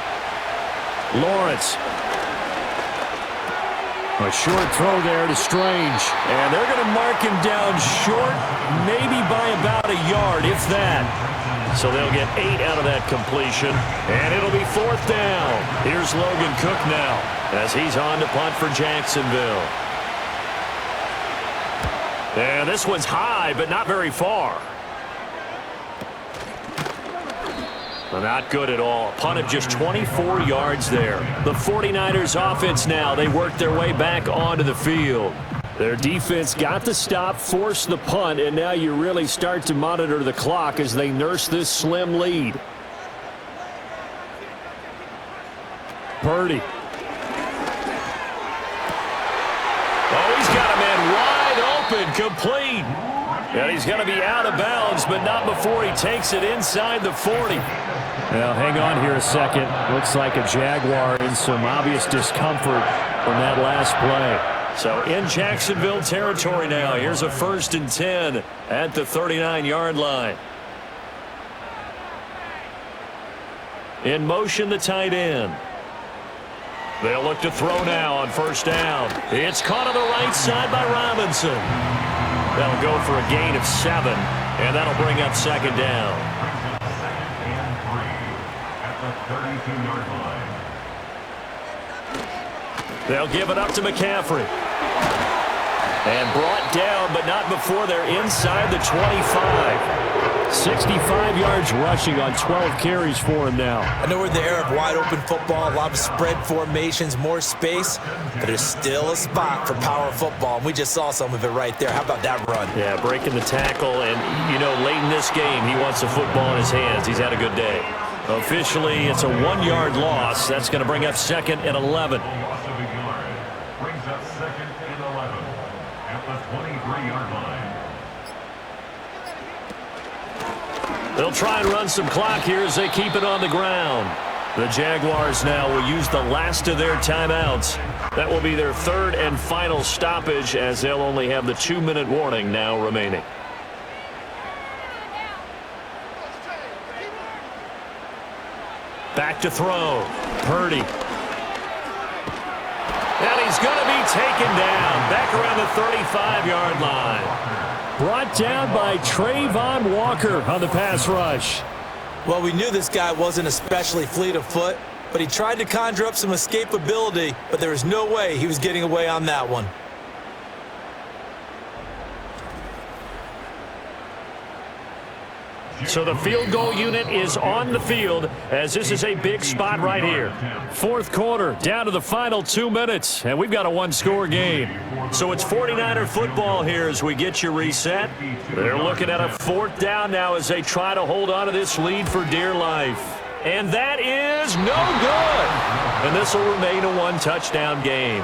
Lawrence. A short throw there to Strange. And they're going to mark him down short, maybe by about a yard, if that. So they'll get 8 out of that completion. And it'll be 4th down. Here's Logan Cook now as he's on to punt for Jacksonville. And this one's high, but not very far. Not good at all. Punt of just 24 yards there. The 49ers offense now, they work their way back onto the field. Their defense got the stop, forced the punt, and now you really start to monitor the clock as they nurse this slim lead. Purdy. Oh, he's got a man wide open, complete. And he's going to be out of bounds, but not before he takes it inside the 40. Now, hang on here a second. Looks like a Jaguar in some obvious discomfort from that last play. So in Jacksonville territory now. Here's a 1st and 10 at the 39-yard line. In motion, the tight end. They'll look to throw now on 1st down. It's caught on the right side by Robinson. That'll go for a gain of 7, and that'll bring up 2nd down. At the 32-yard line. They'll give it up to McCaffrey. And brought down, but not before they're inside the 25. 65 yards rushing on 12 carries for him now. I know we're in the era of wide open football, a lot of spread formations, more space, but there's still a spot for power football, and we just saw some of it right there. How about that run? Yeah, breaking the tackle, and, you know, late in this game, he wants the football in his hands. He's had a good day. Officially, it's a 1-yard loss. That's going to bring up 2nd and 11. Loss of a yard brings up 2nd and 11 at the 23-yard line. They'll try and run some clock here as they keep it on the ground. The Jaguars now will use the last of their timeouts. That will be their 3rd and final stoppage, as they'll only have the 2-minute warning now remaining. Back to throw. Purdy. And he's going to be taken down back around the 35-yard line. Brought down by Trayvon Walker on the pass rush. Well, we knew this guy wasn't especially fleet of foot, but he tried to conjure up some escapability, but there was no way he was getting away on that one. So the field goal unit is on the field as this is a big spot right here. 4th quarter, down to the final 2 minutes, and we've got a 1-score game. So it's 49er football here as we get you reset. They're looking at a 4th down now as they try to hold on to this lead for dear life. And that is no good. And this will remain a 1-touchdown game.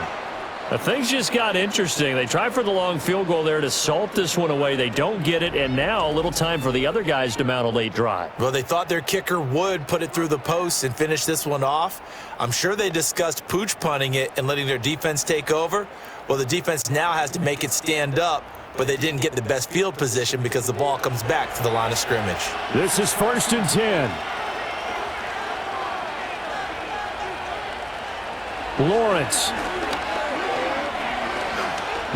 Things just got interesting. They try for the long field goal there to salt this one away. They don't get it, and now a little time for the other guys to mount a late drive. Well, they thought their kicker would put it through the post and finish this one off. I'm sure they discussed pooch punting it and letting their defense take over. Well, the defense now has to make it stand up, but they didn't get the best field position because the ball comes back to the line of scrimmage. This is 1st and 10. Lawrence.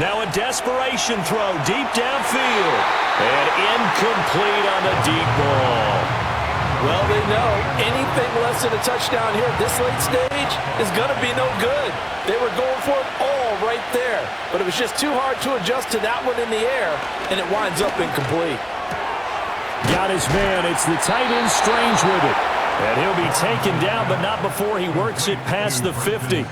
Now a desperation throw deep downfield. And incomplete on the deep ball. Well, they know anything less than a touchdown here at this late stage is going to be no good. They were going for it all right there, but it was just too hard to adjust to that one in the air, and it winds up incomplete. Got his man. It's the tight end Strange with it. And he'll be taken down, but not before he works it past the 50.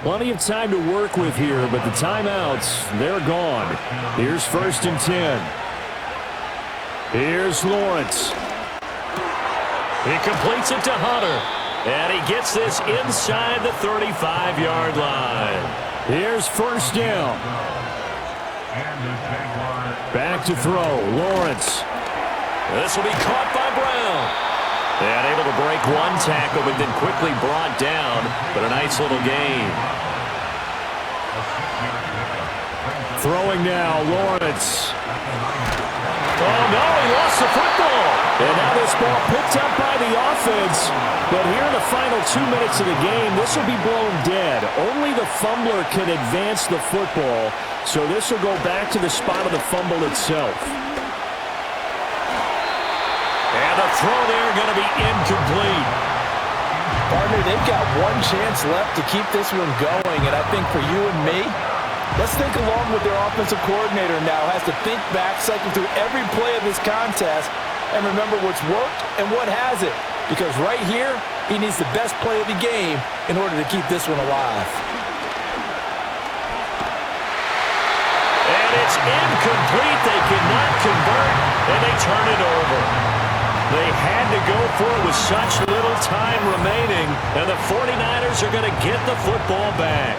Plenty of time to work with here, but the timeouts, they're gone. Here's 1st and 10. Here's Lawrence. He completes it to Hunter. And he gets this inside the 35-yard line. Here's 1st down. Back to throw. Lawrence. This will be caught by Brown. And able to break one tackle, but then quickly brought down. But a nice little gain. Throwing now, Lawrence. Oh, no, he lost the football. And now this ball picked up by the offense. But here in the final 2 minutes of the game, this will be blown dead. Only the fumbler can advance the football. So this will go back to the spot of the fumble itself. And the throw there going to be incomplete. Partner, they've got one chance left to keep this one going. And I think for you and me, let's think along with their offensive coordinator now. Has to think back, cycle through every play of this contest, and remember what's worked and what hasn't. Because right here, he needs the best play of the game in order to keep this one alive. And it's incomplete. They cannot convert, and they turn it over. They had to go for it with such little time remaining, and the 49ers are going to get the football back.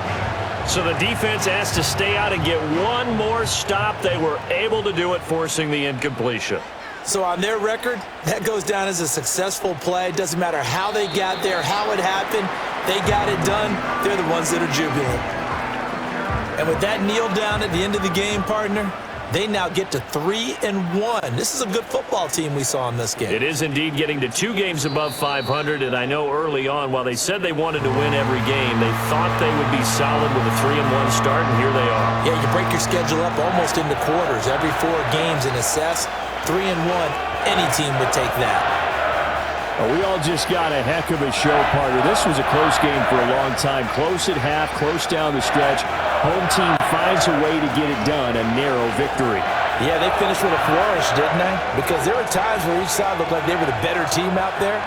So the defense has to stay out and get one more stop. They were able to do it, forcing the incompletion. So on their record, that goes down as a successful play. It doesn't matter how they got there, how it happened. They got it done. They're the ones that are jubilant. And with that kneel down at the end of the game, partner, they now get to 3-1. This is a good football team we saw in this game. It is indeed getting to 2 games above 500, and I know early on, while they said they wanted to win every game, they thought they would be solid with a 3-1 start, and here they are. Yeah, you break your schedule up almost into quarters, every 4 games, and assess 3-1. Any team would take that. Well, we all just got a heck of a show, partner. This was a close game for a long time. Close at half, close down the stretch. Home team finds a way to get it done, a narrow victory. Yeah, they finished with a flourish, didn't they? Because there were times where each side looked like they were the better team out there.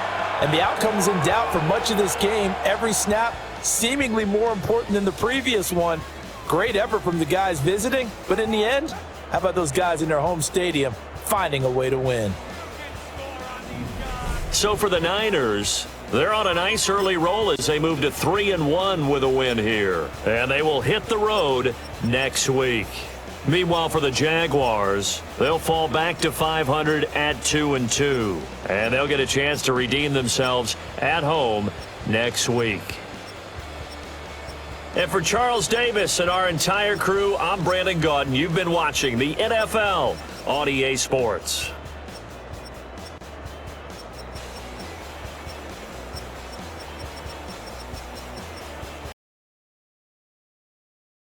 And the outcome was in doubt for much of this game. Every snap seemingly more important than the previous one. Great effort from the guys visiting. But in the end, how about those guys in their home stadium finding a way to win? So for the Niners, they're on a nice early roll as they move to 3-1 with a win here. And they will hit the road next week. Meanwhile, for the Jaguars, they'll fall back to 500 at 2-2. And they'll get a chance to redeem themselves at home next week. And for Charles Davis and our entire crew, I'm Brandon Gaudin. You've been watching the NFL on EA Sports.